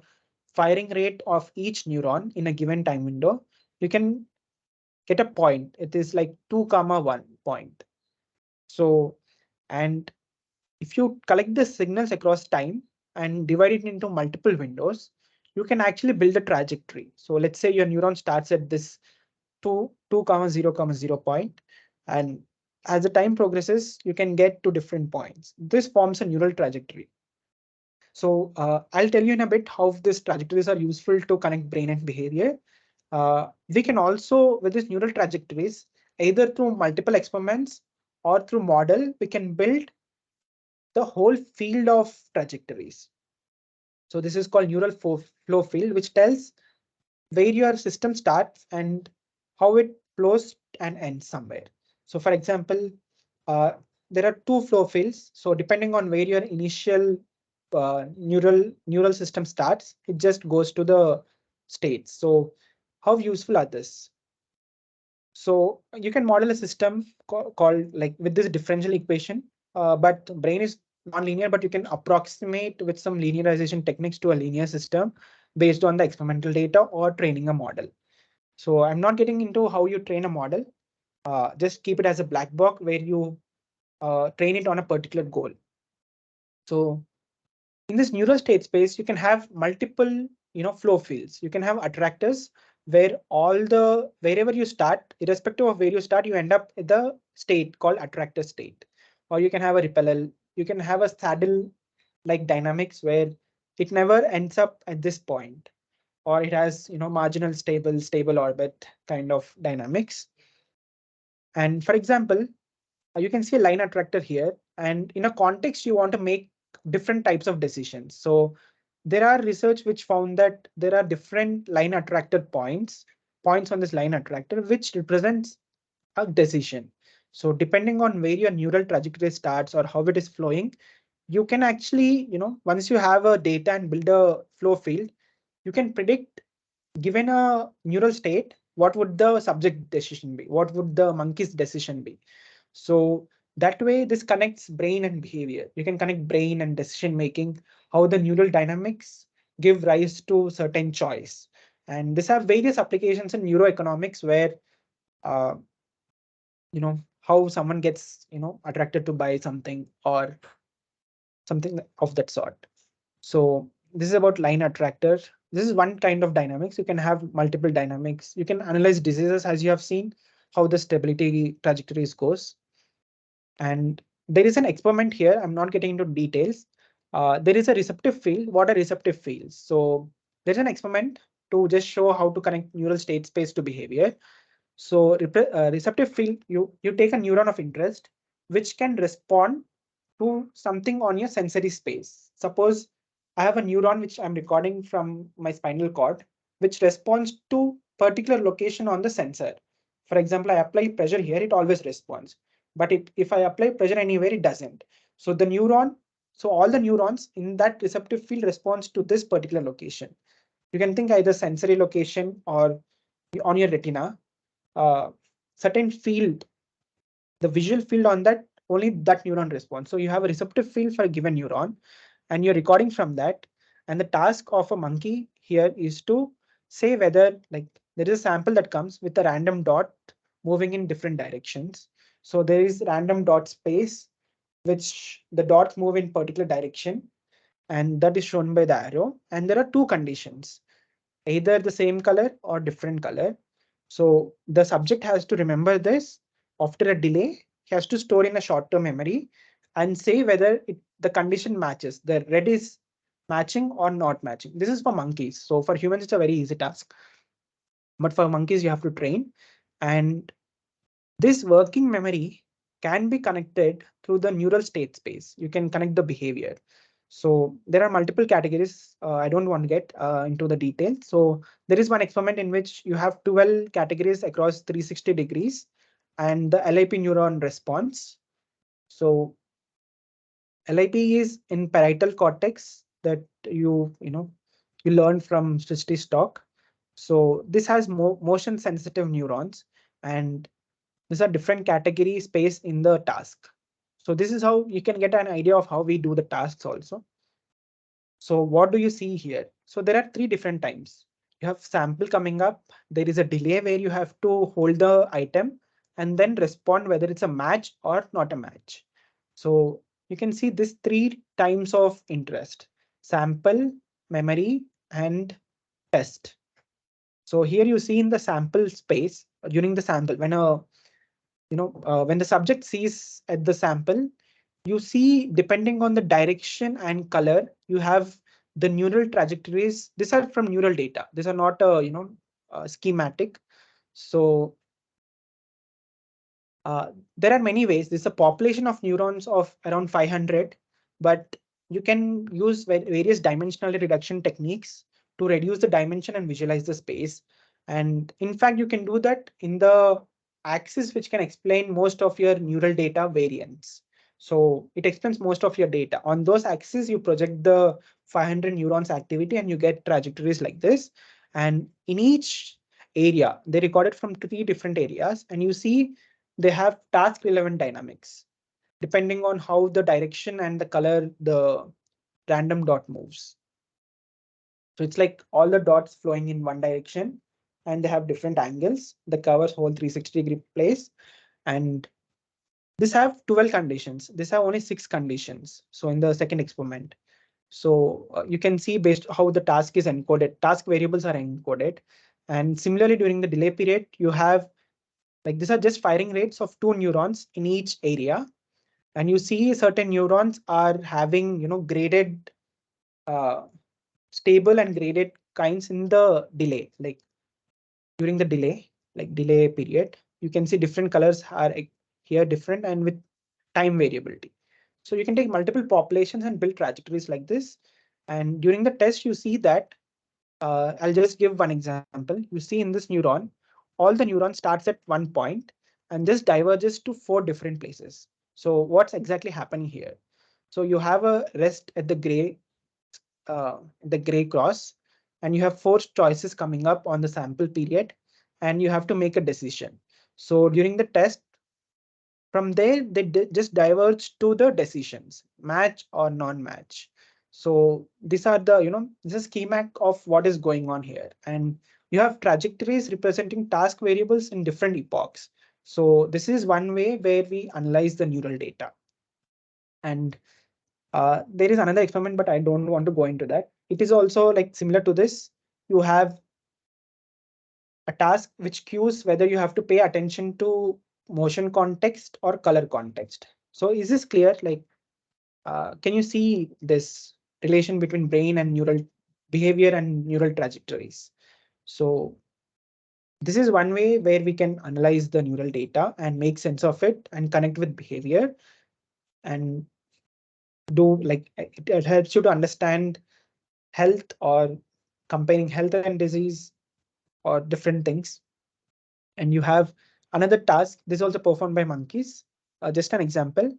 firing rate of each neuron in a given time window, you can get a point. It is like 2,1 point. So, and if you collect the signals across time and divide it into multiple windows, you can actually build a trajectory. So let's say your neuron starts at this 2,0,0 point, and as the time progresses, you can get to different points. This forms a neural trajectory. So I'll tell you in a bit how these trajectories are useful to connect brain and behavior. We can also, with these neural trajectories, either through multiple experiments or through model, we can build the whole field of trajectories. So this is called neural flow field, which tells where your system starts and how it flows and ends somewhere. So for example, there are 2 flow fields. So depending on where your initial neural system starts, it just goes to the states. So how useful are this? So you can model a system called like with this differential equation, but brain is non-linear, but you can approximate with some linearization techniques to a linear system based on the experimental data or training a model. So I'm not getting into how you train a model. Just keep it as a black box where you train it on a particular goal. So in this neural state space, you can have multiple, flow fields. You can have attractors where wherever you start, irrespective of where you start, you end up at the state called attractor state. Or you can have a repeller. You can have a saddle like dynamics where it never ends up at this point, or it has, marginal stable orbit kind of dynamics. And for example, you can see a line attractor here, and in a context, you want to make different types of decisions. So there are research which found that there are different line attractor points on this line attractor, which represents a decision. So depending on where your neural trajectory starts or how it is flowing, you can actually, once you have a data and build a flow field, you can predict, given a neural state, what would the subject decision be? What would the monkey's decision be? So that way, this connects brain and behavior. You can connect brain and decision making, how the neural dynamics give rise to certain choice. And this have various applications in neuroeconomics where, uh, how someone gets, attracted to buy something or something of that sort. So this is about line attractor. This is one kind of dynamics. You can have multiple dynamics. You can analyze diseases as you have seen, how the stability trajectories goes. And there is an experiment here. I'm not getting into details. There is a receptive field. What are receptive fields? So there's an experiment to just show how to connect neural state space to behavior. So receptive field, you take a neuron of interest, which can respond to something on your sensory space. Suppose I have a neuron which I'm recording from my spinal cord, which responds to particular location on the sensor. For example, I apply pressure here, it always responds. But if I apply pressure anywhere, it doesn't. So all the neurons in that receptive field responds to this particular location. You can think either sensory location or on your retina, certain field, the visual field on that, only that neuron responds. So you have a receptive field for a given neuron and you're recording from that. And the task of a monkey here is to say whether there is a sample that comes with a random dot moving in different directions. So there is random dot space, which the dots move in particular direction. And that is shown by the arrow. And there are two conditions, either the same color or different color. So the subject has to remember this. After a delay, he has to store in a short-term memory and say whether the condition matches. The red is matching or not matching. This is for monkeys. So for humans, it's a very easy task. But for monkeys, you have to train. And this working memory can be connected through the neural state space. You can connect the behavior. So there are multiple categories. I don't want to get into the details. So there is one experiment in which you have 12 categories across 360 degrees and the LIP neuron response. So LIP is in parietal cortex that you learn from Srishty's talk. So this has motion sensitive neurons, and these are different category space in the task. So this is how you can get an idea of how we do the tasks also. So what do you see here? So there are three different times. You have sample coming up. There is a delay where you have to hold the item and then respond whether it's a match or not a match. So you can see this three times of interest: sample, memory, and test. So here you see in the sample space during the sample, when when the subject sees at the sample, you see, depending on the direction and color, you have the neural trajectories. These are from neural data. These are not schematic. So there are many ways. There's a population of neurons of around 500, but you can use various dimensional reduction techniques to reduce the dimension and visualize the space. And in fact, you can do that in the axis, which can explain most of your neural data variants. So it explains most of your data. On those axes, you project the 500 neurons activity and you get trajectories like this. And in each area, they recorded from 3 different areas, and you see they have task relevant dynamics depending on how the direction and the color the random dot moves. So it's like all the dots flowing in one direction and they have different angles that covers whole 360-degree place. And this have 12 conditions. This have only 6 conditions. So in the second experiment. So you can see based how the task is encoded, task variables are encoded. And similarly, during the delay period, you have these are just firing rates of 2 neurons in each area. And you see certain neurons are having, graded, stable and graded kinds in the delay, like during the delay period, you can see different colors are here different and with time variability. So you can take multiple populations and build trajectories like this. And during the test, you see that I'll just give one example. You see in this neuron, all the neurons starts at one point and just diverges to 4 different places. So what's exactly happening here? So you have a rest at the gray cross, and you have 4 choices coming up on the sample period. and you have to make a decision. So during the test, from there, they just diverge to the decisions, match or non-match. So these are the, this is schematic of what is going on here. And you have trajectories representing task variables in different epochs. So this is one way where we analyze the neural data. And there is another experiment, but I don't want to go into that. It is also like similar to this. You have a task which cues whether you have to pay attention to motion context or color context. So is this clear? Like, can you see this relation between brain and neural behavior and neural trajectories? So this is one way where we can analyze the neural data and make sense of it and connect with behavior and do like it helps you to understand health or comparing health and disease or different things. And you have another task. This is also performed by monkeys. Just an example.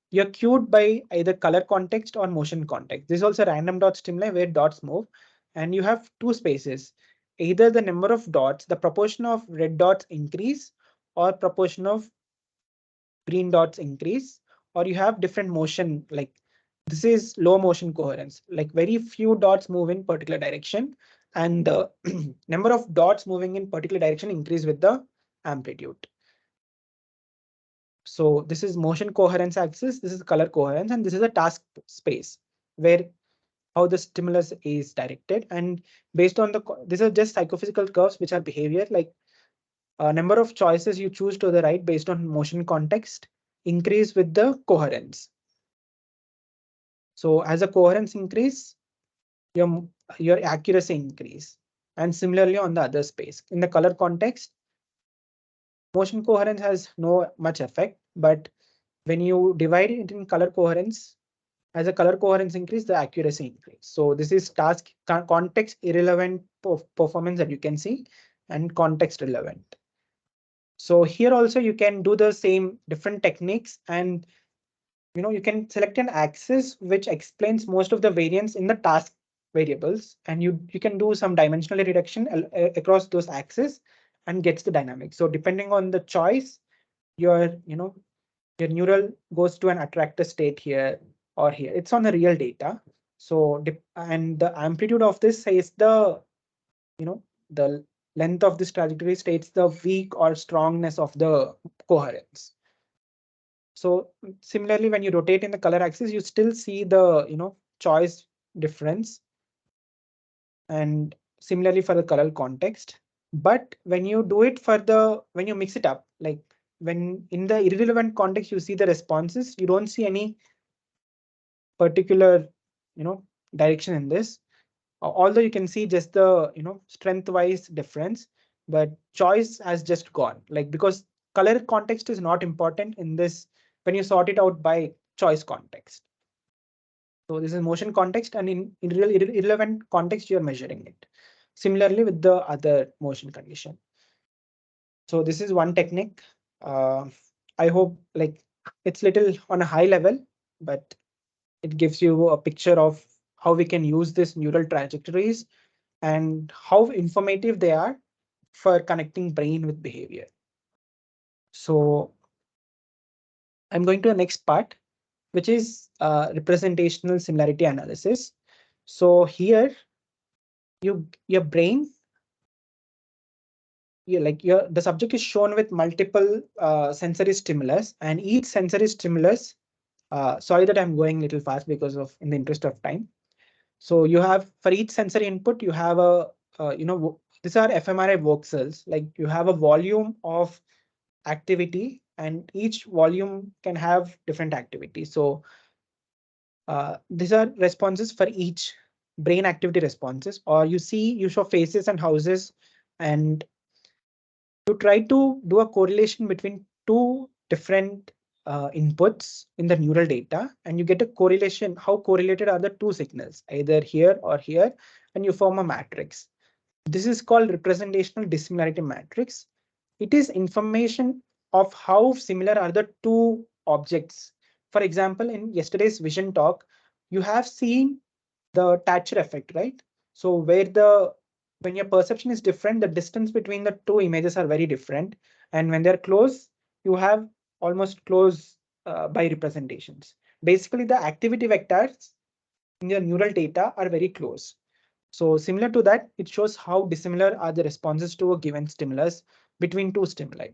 You're cued by either color context or motion context. This is also random dot stimuli where dots move. And you have two spaces. Either the number of dots, the proportion of red dots increase or proportion of green dots increase, or you have different motion, like this is low motion coherence, like very few dots move in particular direction and the number of dots moving in particular direction increase with the amplitude. So this is motion coherence axis, this is color coherence, and this is a task space where how the stimulus is directed. And based on these are just psychophysical curves which are behavior, like number of choices you choose to the right based on motion context increase with the coherence. So as a coherence increase, your accuracy increase. And similarly on the other space. In the color context, motion coherence has no much effect, but when you divide it in color coherence, as a color coherence increase, the accuracy increase. So this is task context irrelevant performance that you can see and context relevant. So here also you can do the same different techniques and you can select an axis which explains most of the variance in the task variables, and you can do some dimensional reduction across those axes and gets the dynamics. So depending on the choice, your your neural goes to an attractor state here or here. It's on the real data. So and the amplitude of this says the the length of this trajectory states the weak or strongness of the coherence. So similarly, when you rotate in the color axis, you still see the choice difference. And similarly for the color context. But when you do it when you mix it up, like when in the irrelevant context, you see the responses, you don't see any particular direction in this. Although you can see just the strength wise difference, but choice has just gone, like because color context is not important in this when you sort it out by choice context. So this is motion context, and in irrelevant context you are measuring it. Similarly with the other motion condition. So this is one technique. I hope like it's little on a high level, but it gives you a picture of how we can use this neural trajectories and how informative they are for connecting brain with behavior. So I'm going to the next part, which is representational similarity analysis. So here, your brain, the subject is shown with multiple sensory stimulus, and each sensory stimulus. Sorry that I'm going a little fast because of in the interest of time. So you have for each sensory input, you have a these are fMRI voxels. Like you have a volume of activity, and each volume can have different activity. So these are responses for each brain activity responses, or you show faces and houses, and you try to do a correlation between two different inputs in the neural data, and you get a correlation, how correlated are the two signals, either here or here, and you form a matrix. This is called representational dissimilarity matrix. It is information of how similar are the two objects. For example, in yesterday's vision talk, you have seen the Thatcher effect, right? So where the when your perception is different, the distance between the two images are very different. And when they're close, you have almost close by representations. Basically, the activity vectors in your neural data are very close. So similar to that, it shows how dissimilar are the responses to a given stimulus between two stimuli.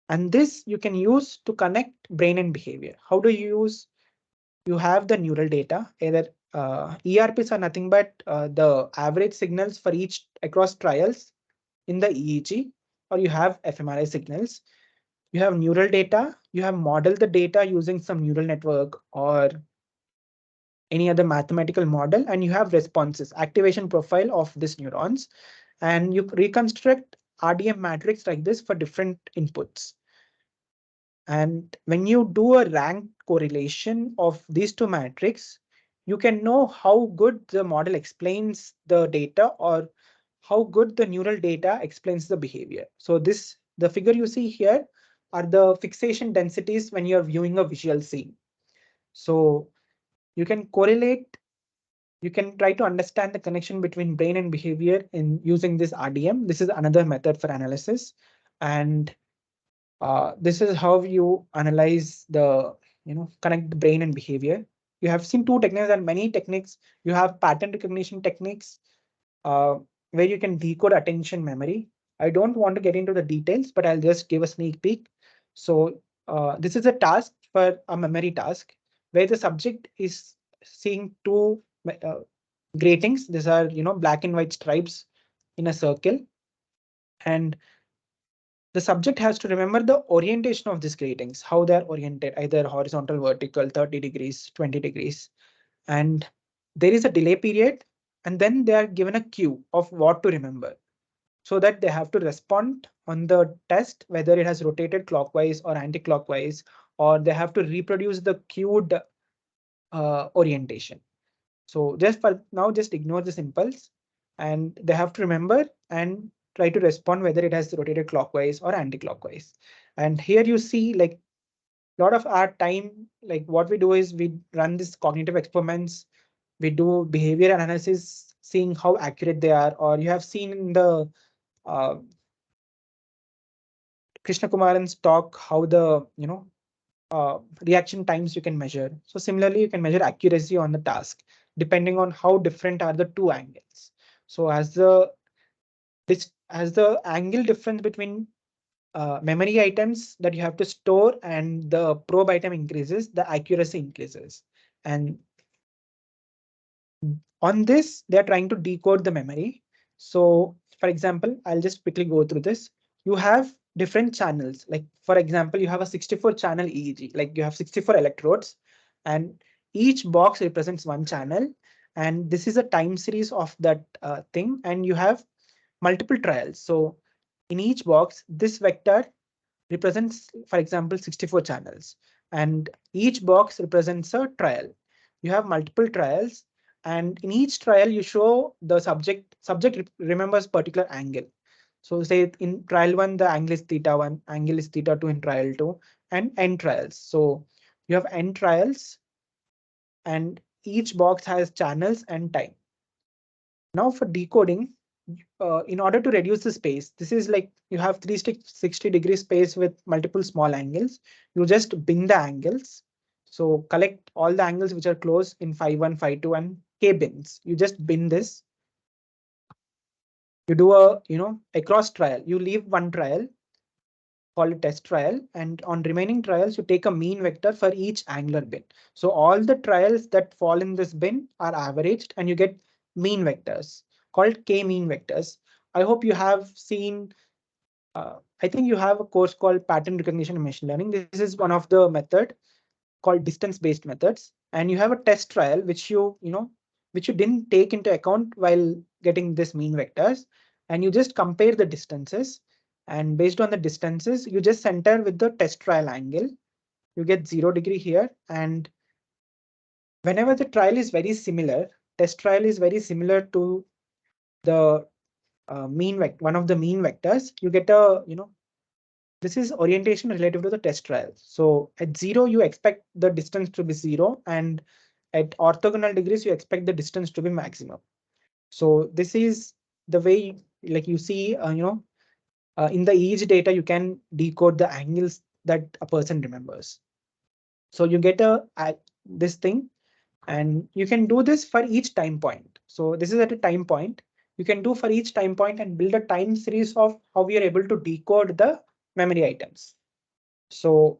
And this you can use to connect brain and behavior. How do you use? You have the neural data, either ERPs are nothing but the average signals for each across trials in the EEG, or you have fMRI signals. You have neural data, you have modeled the data using some neural network or any other mathematical model, and you have responses, activation profile of these neurons, and you reconstruct RDM matrix like this for different inputs. And when you do a rank correlation of these two matrices, you can know how good the model explains the data or how good the neural data explains the behavior. So the figure you see here are the fixation densities when you're viewing a visual scene. So you can correlate, you can try to understand the connection between brain and behavior in using this RDM. This is another method for analysis. And this is how you analyze the, connect the brain and behavior. You have seen two techniques and many techniques. You have pattern recognition techniques where you can decode attention memory. I don't want to get into the details, but I'll just give a sneak peek. So this is a task for a memory task where the subject is seeing two gratings. These are, black and white stripes in a circle. And the subject has to remember the orientation of these gratings, how they're oriented, either horizontal, vertical, 30 degrees, 20 degrees. And there is a delay period, and then they are given a cue of what to remember, so that they have to respond on the test, whether it has rotated clockwise or anti-clockwise, or they have to reproduce the cued orientation. So just for now, just ignore this impulse, and they have to remember and try to respond whether it has rotated clockwise or anti-clockwise. And here you see like a lot of our time, like what we do is we run this cognitive experiments, we do behavior analysis, seeing how accurate they are, or you have seen in the uh, Krishnakumaran's talk how the reaction times you can measure. So similarly, you can measure accuracy on the task depending on how different are the two angles. So as the angle difference between memory items that you have to store and the probe item increases, the accuracy increases. And on this, they're trying to decode the memory. So for example, I'll just quickly go through this. You have different channels. Like for example, you have a 64 channel EEG, like you have 64 electrodes and each box represents one channel. And this is a time series of that thing. And you have multiple trials. So in each box, this vector represents, for example, 64 channels, and each box represents a trial. You have multiple trials, and in each trial you show the subject remembers particular angle. So say in trial 1, the angle is theta 1, angle is theta 2 in trial 2, and n trials. So you have n trials, and each box has channels and time. Now for decoding, in order to reduce the space, this is like you have 360-degree space with multiple small angles. You just bin the angles. So collect all the angles which are close in phi 1, phi 2, and k bins. You just bin this. You do a across trial. You leave one trial, call it test trial, and on remaining trials you take a mean vector for each angular bin. So all the trials that fall in this bin are averaged, and you get mean vectors called k-mean vectors. I hope you have seen. I think you have a course called pattern recognition and machine learning. This is one of the method called distance-based methods, and you have a test trial which which you didn't take into account while getting this mean vectors, and you just compare the distances, and based on the distances, you just center with the test trial angle. You get 0 degree here, and whenever the trial is very similar, test trial is very similar to the mean vector, one of the mean vectors, you get a this is orientation relative to the test trial. So at 0, you expect the distance to be 0, and at orthogonal degrees, you expect the distance to be maximum. So this is the way like you see, in the EEG data, you can decode the angles that a person remembers. So you get this thing, and you can do this for each time point. So this is at a time point. You can do for each time point and build a time series of how we are able to decode the memory items. So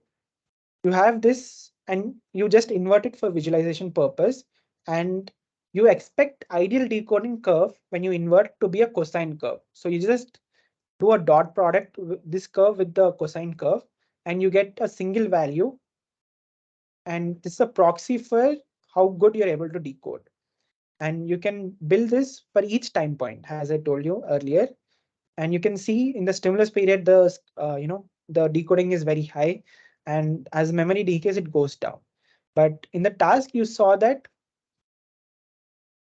you have this and you just invert it for visualization purpose, and you expect ideal decoding curve when you invert to be a cosine curve. So you just do a dot product with this curve with the cosine curve, and you get a single value. And this is a proxy for how good you're able to decode. And you can build this for each time point, as I told you earlier. And you can see in the stimulus period, the decoding is very high, and as memory decays, it goes down. But in the task, you saw that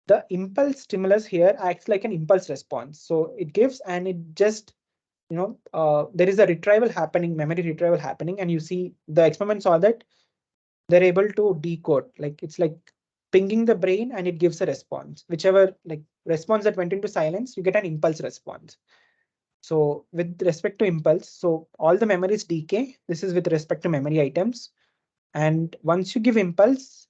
the impulse stimulus here acts like an impulse response. So it gives, and it just, there is a retrieval happening, memory retrieval happening, and you see the experiment saw that they're able to decode, like it's like pinging the brain and it gives a response. Whichever like response that went into silence, you get an impulse response. So with respect to impulse, so all the memories decay. This is with respect to memory items. And once you give impulse,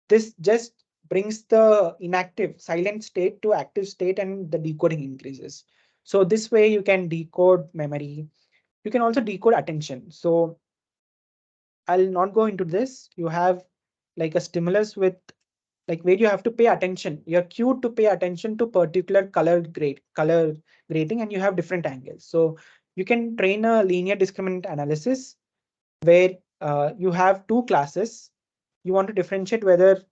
this just brings the inactive silent state to active state and the decoding increases. So this way you can decode memory. You can also decode attention. So I'll not go into this. You have like a stimulus with like where you have to pay attention. You're cued to pay attention to particular color grading, and you have different angles. So you can train a linear discriminant analysis where you have two classes. You want to differentiate whether,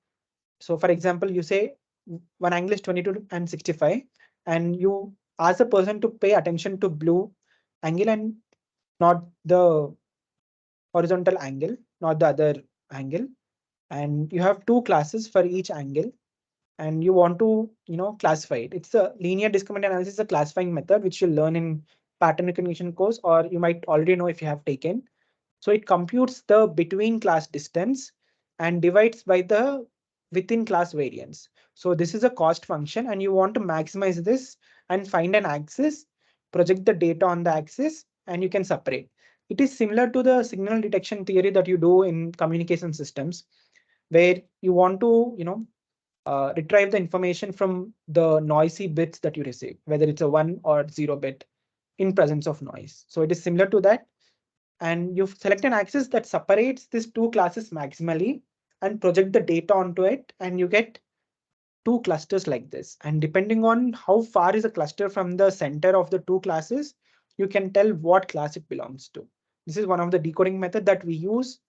so for example, you say one angle is 22 and 65, and you ask the person to pay attention to blue angle and not the horizontal angle, not the other angle. And you have two classes for each angle, and you want to classify it. It's a linear discriminant analysis, a classifying method which you'll learn in pattern recognition course, or you might already know if you have taken. So it computes the between class distance and divides by the within class variance. So this is a cost function, and you want to maximize this and find an axis, project the data on the axis, and you can separate. It is similar to the signal detection theory that you do in communication systems, where you want to retrieve the information from the noisy bits that you receive, whether it's a 1 or 0 bit in presence of noise. So it is similar to that. And you select an axis that separates these two classes maximally and project the data onto it, and you get two clusters like this. And depending on how far is a cluster from the center of the two classes, you can tell what class it belongs to. This is one of the decoding method that we use.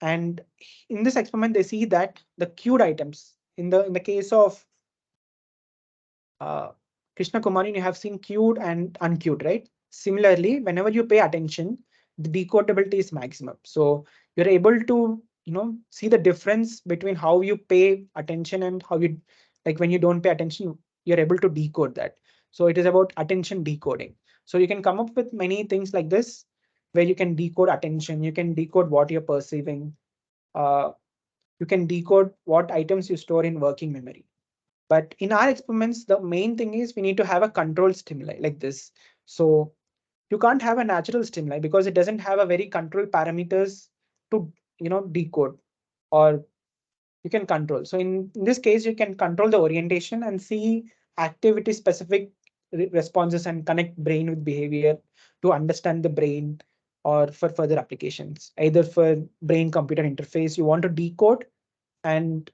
And in this experiment, they see that the queued items in the case of Krishnakumaran, you have seen queued and unqueued, right? Similarly, whenever you pay attention, the decodability is maximum. So you're able to see the difference between how you pay attention and how you, like when you don't pay attention, you're able to decode that. So it is about attention decoding. So you can come up with many things like this, where you can decode attention, you can decode what you're perceiving, you can decode what items you store in working memory. But in our experiments, the main thing is we need to have a controlled stimuli like this. So you can't have a natural stimuli because it doesn't have a very controlled parameters to decode, or you can control. So in this case, you can control the orientation and see activity specific responses and connect brain with behavior to understand the brain, or for further applications, either for brain computer interface, you want to decode and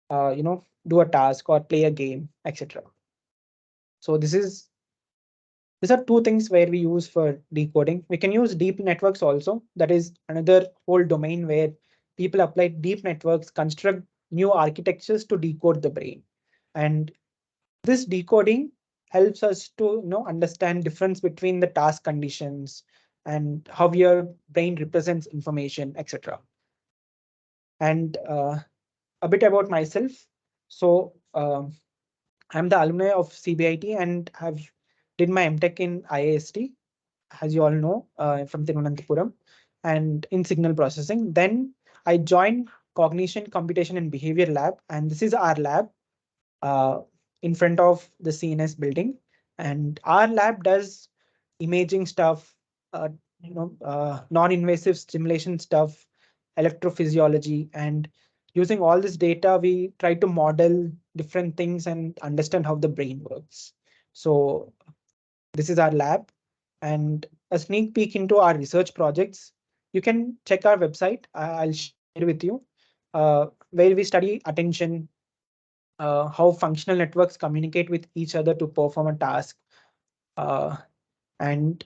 do a task or play a game, etc. So these are two things where we use for decoding. We can use deep networks also. That is another whole domain where people apply deep networks, construct new architectures to decode the brain. And this decoding helps us to understand difference between the task conditions and how your brain represents information, etc. And a bit about myself. So I'm the alumni of CBIT and have did my MTech in IISc, as you all know, from Thiruvananthapuram, and in signal processing. Then I joined Cognition, Computation, and Behavior Lab, and this is our lab. Uh, in front of the CNS building. And our lab does imaging stuff, non-invasive stimulation stuff, electrophysiology, and using all this data, we try to model different things and understand how the brain works. So this is our lab, and a sneak peek into our research projects. You can check our website. I'll share with you, where we study attention, how functional networks communicate with each other to perform a task, uh, and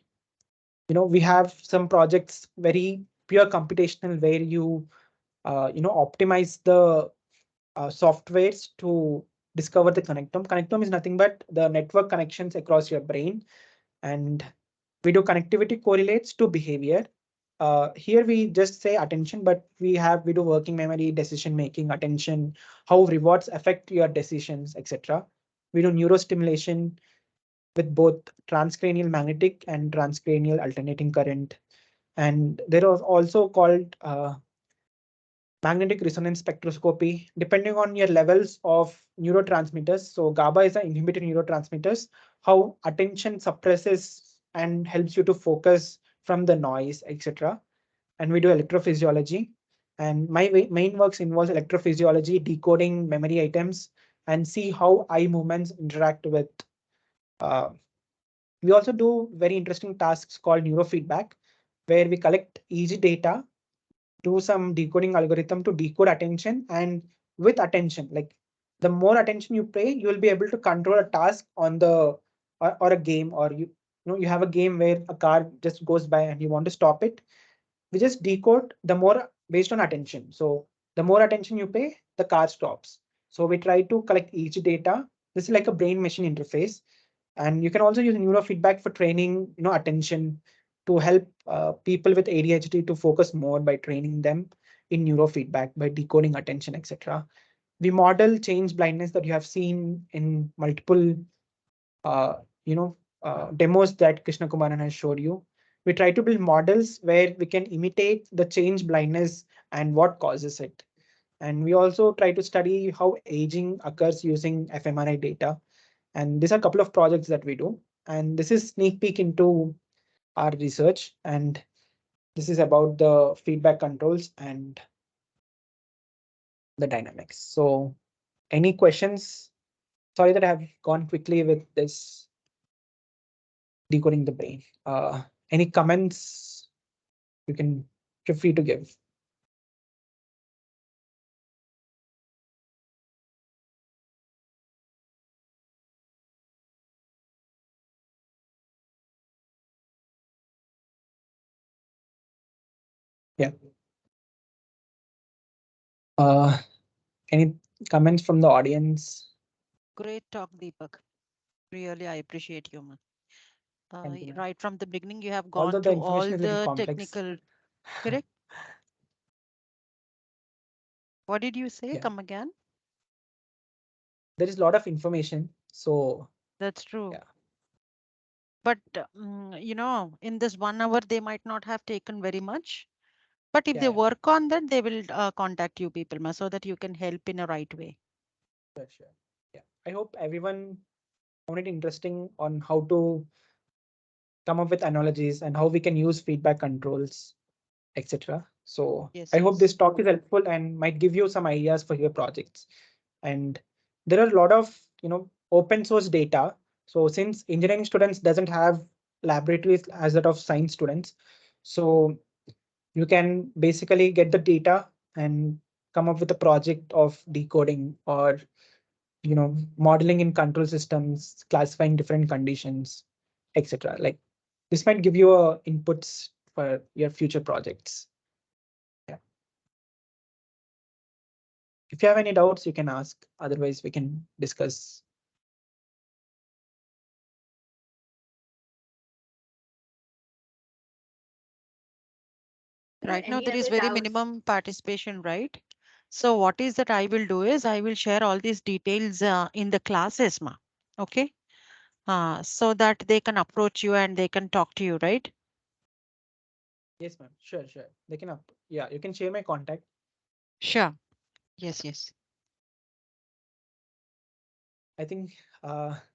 we have some projects very pure computational where you optimize the softwares to discover the connectome. Connectome is nothing but the network connections across your brain, and we do connectivity correlates to behavior. Here we just say attention, but we do working memory, decision making, attention, how rewards affect your decisions, etc. We do neurostimulation with both transcranial magnetic and transcranial alternating current. And there are also called magnetic resonance spectroscopy, depending on your levels of neurotransmitters. So GABA is an inhibitor neurotransmitters, how attention suppresses and helps you to focus from the noise, etc. And we do electrophysiology. And my main works involves electrophysiology, decoding memory items, and see how eye movements interact with. Uh, we also do very interesting tasks called neurofeedback, where we collect EEG data, do some decoding algorithm to decode attention, and with attention, like the more attention you pay, you will be able to control a task on the or a game, or you have a game where a car just goes by and you want to stop it. We just decode the more based on attention. So the more attention you pay, the car stops. So we try to collect each data. This is like a brain machine interface. And you can also use neurofeedback for training, attention, to help people with ADHD to focus more by training them in neurofeedback by decoding attention, etc. We model change blindness that you have seen in multiple, uh, demos that Krishnakumaran has showed you. We try to build models where we can imitate the change blindness and what causes it. And we also try to study how aging occurs using fMRI data. And these are a couple of projects that we do. And this is sneak peek into our research. And this is about the feedback controls and the dynamics. So any questions? Sorry that I have gone quickly with this decoding the brain. Any comments you can feel free to give. Yeah. Any comments from the audience? Great talk, Deepak. Really, I appreciate you, man. Thank you, ma'am. Right from the beginning, you have Although gone the through information all is a little the complex. technical. Correct? What did you say? Yeah. Come again? There is a lot of information. So That's true. yeah. But in this 1 hour, they might not have taken very much. But if they Yeah, work on that, they will contact you people, so that you can help in a right way. sure. Yeah. I hope everyone found it interesting on how to come up with analogies and how we can use feedback controls, etc. So Yes, I hope yes. this talk is helpful and might give you some ideas for your projects. And there are a lot of open source data. So since engineering students doesn't have laboratories as that of science students, so you can basically get the data and come up with a project of decoding or modeling in control systems, classifying different conditions, etc. Like this might give you inputs for your future projects. Yeah. If you have any doubts, you can ask. Otherwise, we can discuss. Right now, Any there is other very doubts? minimum participation, right? So what is that I will do is I will share all these details in the classes, ma. Okay. So that they can approach you and they can talk to you, right? Yes, ma'am. Sure. They can up. Yeah, you can share my contact. Sure. Yes, yes. I think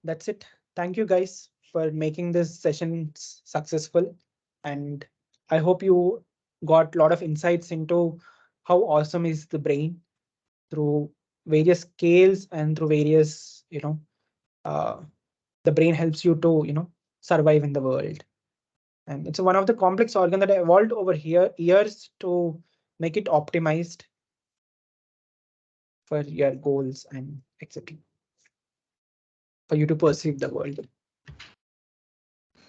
that's it. Thank you guys for making this session successful. And I hope you got a lot of insights into how awesome is the brain through various scales and through various, uh, the brain helps you to, survive in the world. And it's one of the complex organ that evolved over here years to make it optimized for your goals and etc. For you to perceive the world.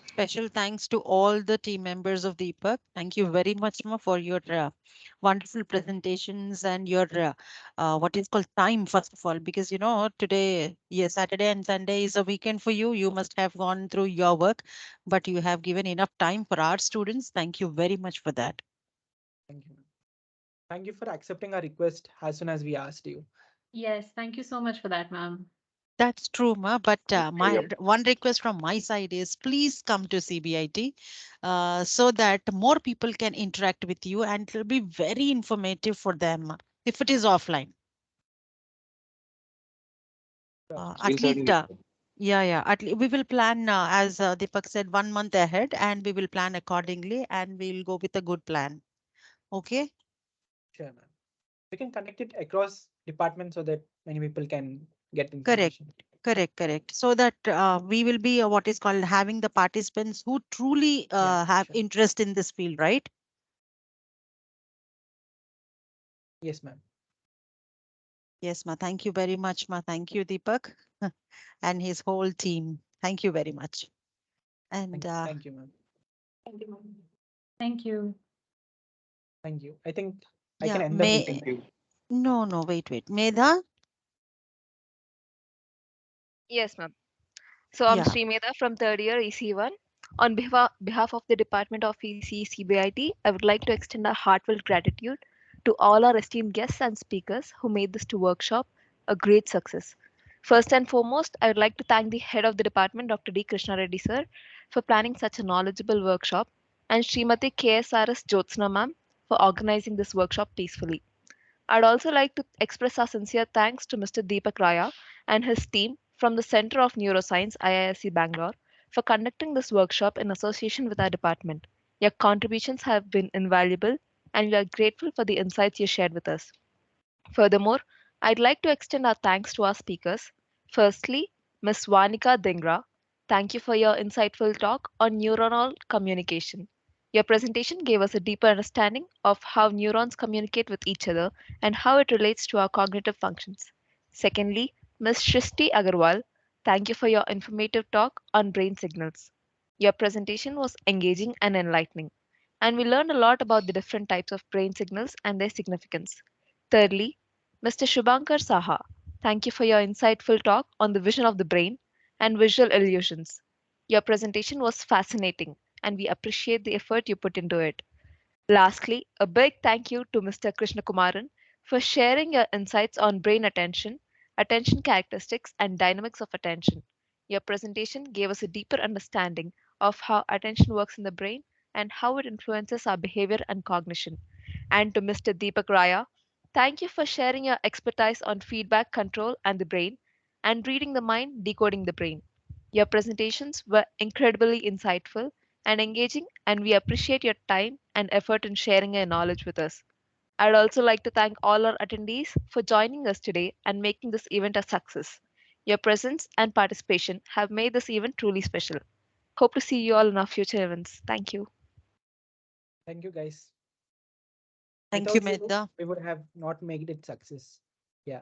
Special thanks to all the team members of Deepak. Thank you very much, Ma, for your wonderful presentations and your what is called time, first of all, because today, yes, Saturday and Sunday is a weekend for you. You must have gone through your work, but you have given enough time for our students. Thank you very much for that. Thank you. Thank you for accepting our request as soon as we asked you. Yes, thank you so much for that, ma'am. That's true, Ma. But my Yep. one request from my side is please come to CBIT so that more people can interact with you and it will be very informative for them if it is offline. At We'll least, certainly. yeah. We will plan, as Deepak said, 1 month ahead and we will plan accordingly and we'll go with a good plan. Okay? Sure, ma'am. We can connect it across departments so that many people can get Correct. information. Correct. So that we will be what is called having the participants who truly Yeah, have sure. interest in this field, right? Yes, ma'am. Yes, Ma. Thank you very much, Ma. Thank you, Deepak, and his whole team. Thank you very much. And Thank you, ma'am. Thank you, ma'am. Thank you. Thank you. I think I can yeah, end the meeting. Thank you. no, wait. Medha? Yes, ma'am. So I'm Yeah, Srimeda from third year EC1. On behalf of the Department of ECE CBIT, I would like to extend our heartfelt gratitude to all our esteemed guests and speakers who made this workshop a great success. First and foremost, I would like to thank the head of the department, Dr. D. Krishna Reddy sir, for planning such a knowledgeable workshop, and Srimati KSRS Jyothsna ma'am for organizing this workshop peacefully. I'd also like to express our sincere thanks to Mr. Deepak Raya and his team from the Center of Neuroscience, IISc Bangalore, for conducting this workshop in association with our department. Your contributions have been invaluable, and we are grateful for the insights you shared with us. Furthermore, I'd like to extend our thanks to our speakers. Firstly, Ms. Vanika Dhingra, thank you for your insightful talk on neuronal communication. Your presentation gave us a deeper understanding of how neurons communicate with each other and how it relates to our cognitive functions. Secondly, Ms. Srishty Agarwal, thank you for your informative talk on brain signals. Your presentation was engaging and enlightening, and we learned a lot about the different types of brain signals and their significance. Thirdly, Mr. Shubhankar Saha, thank you for your insightful talk on the vision of the brain and visual illusions. Your presentation was fascinating, and we appreciate the effort you put into it. Lastly, a big thank you to Mr. Krishnakumaran for sharing your insights on brain attention, attention characteristics, and dynamics of attention. Your presentation gave us a deeper understanding of how attention works in the brain and how it influences our behavior and cognition. And to Mr. Deepak Raya, thank you for sharing your expertise on feedback control and the brain and reading the mind, decoding the brain. Your presentations were incredibly insightful and engaging, and we appreciate your time and effort in sharing your knowledge with us. I'd also like to thank all our attendees for joining us today and making this event a success. Your presence and participation have made this event truly special. Hope to see you all in our future events. Thank you. Thank you, guys. thank you, Without you, Medha. we would have not made it success. Yeah.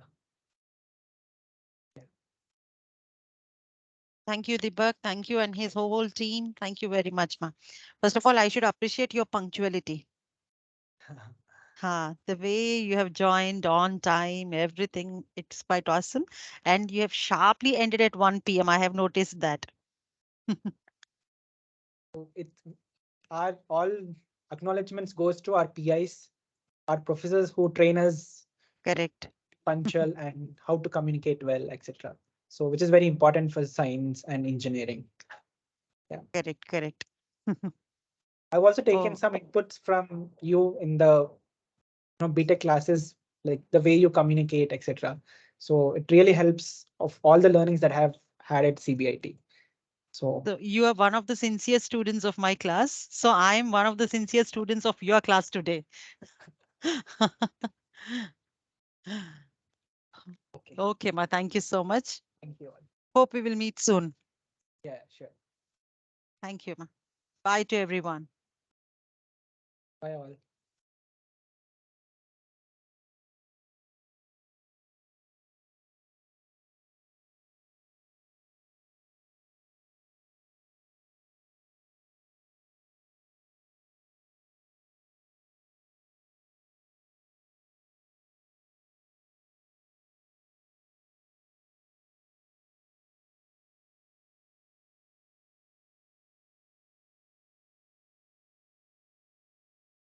Thank you, Deepak. Thank you, and his whole team. Thank you very much, Ma. First of all, I should appreciate your punctuality. The way you have joined on time, everything, it's quite awesome. And you have sharply ended at 1 p.m. I have noticed that. It our all acknowledgements goes to our PIs, our professors who train us Correct. punctual and how to communicate well, etc. So which is very important for science and engineering. Yeah. Correct. I've also taken Oh, some inputs from you in the BTech classes, like the way you communicate, etc. So it really helps of all the learnings that I have had at CBIT. So So you are one of the sincere students of my class. So I am one of the sincere students of your class today. okay, Okay, Ma, thank you so much. thank you all. Hope we will meet soon. Yeah, sure. Thank you, Ma. Bye to everyone. Bye all.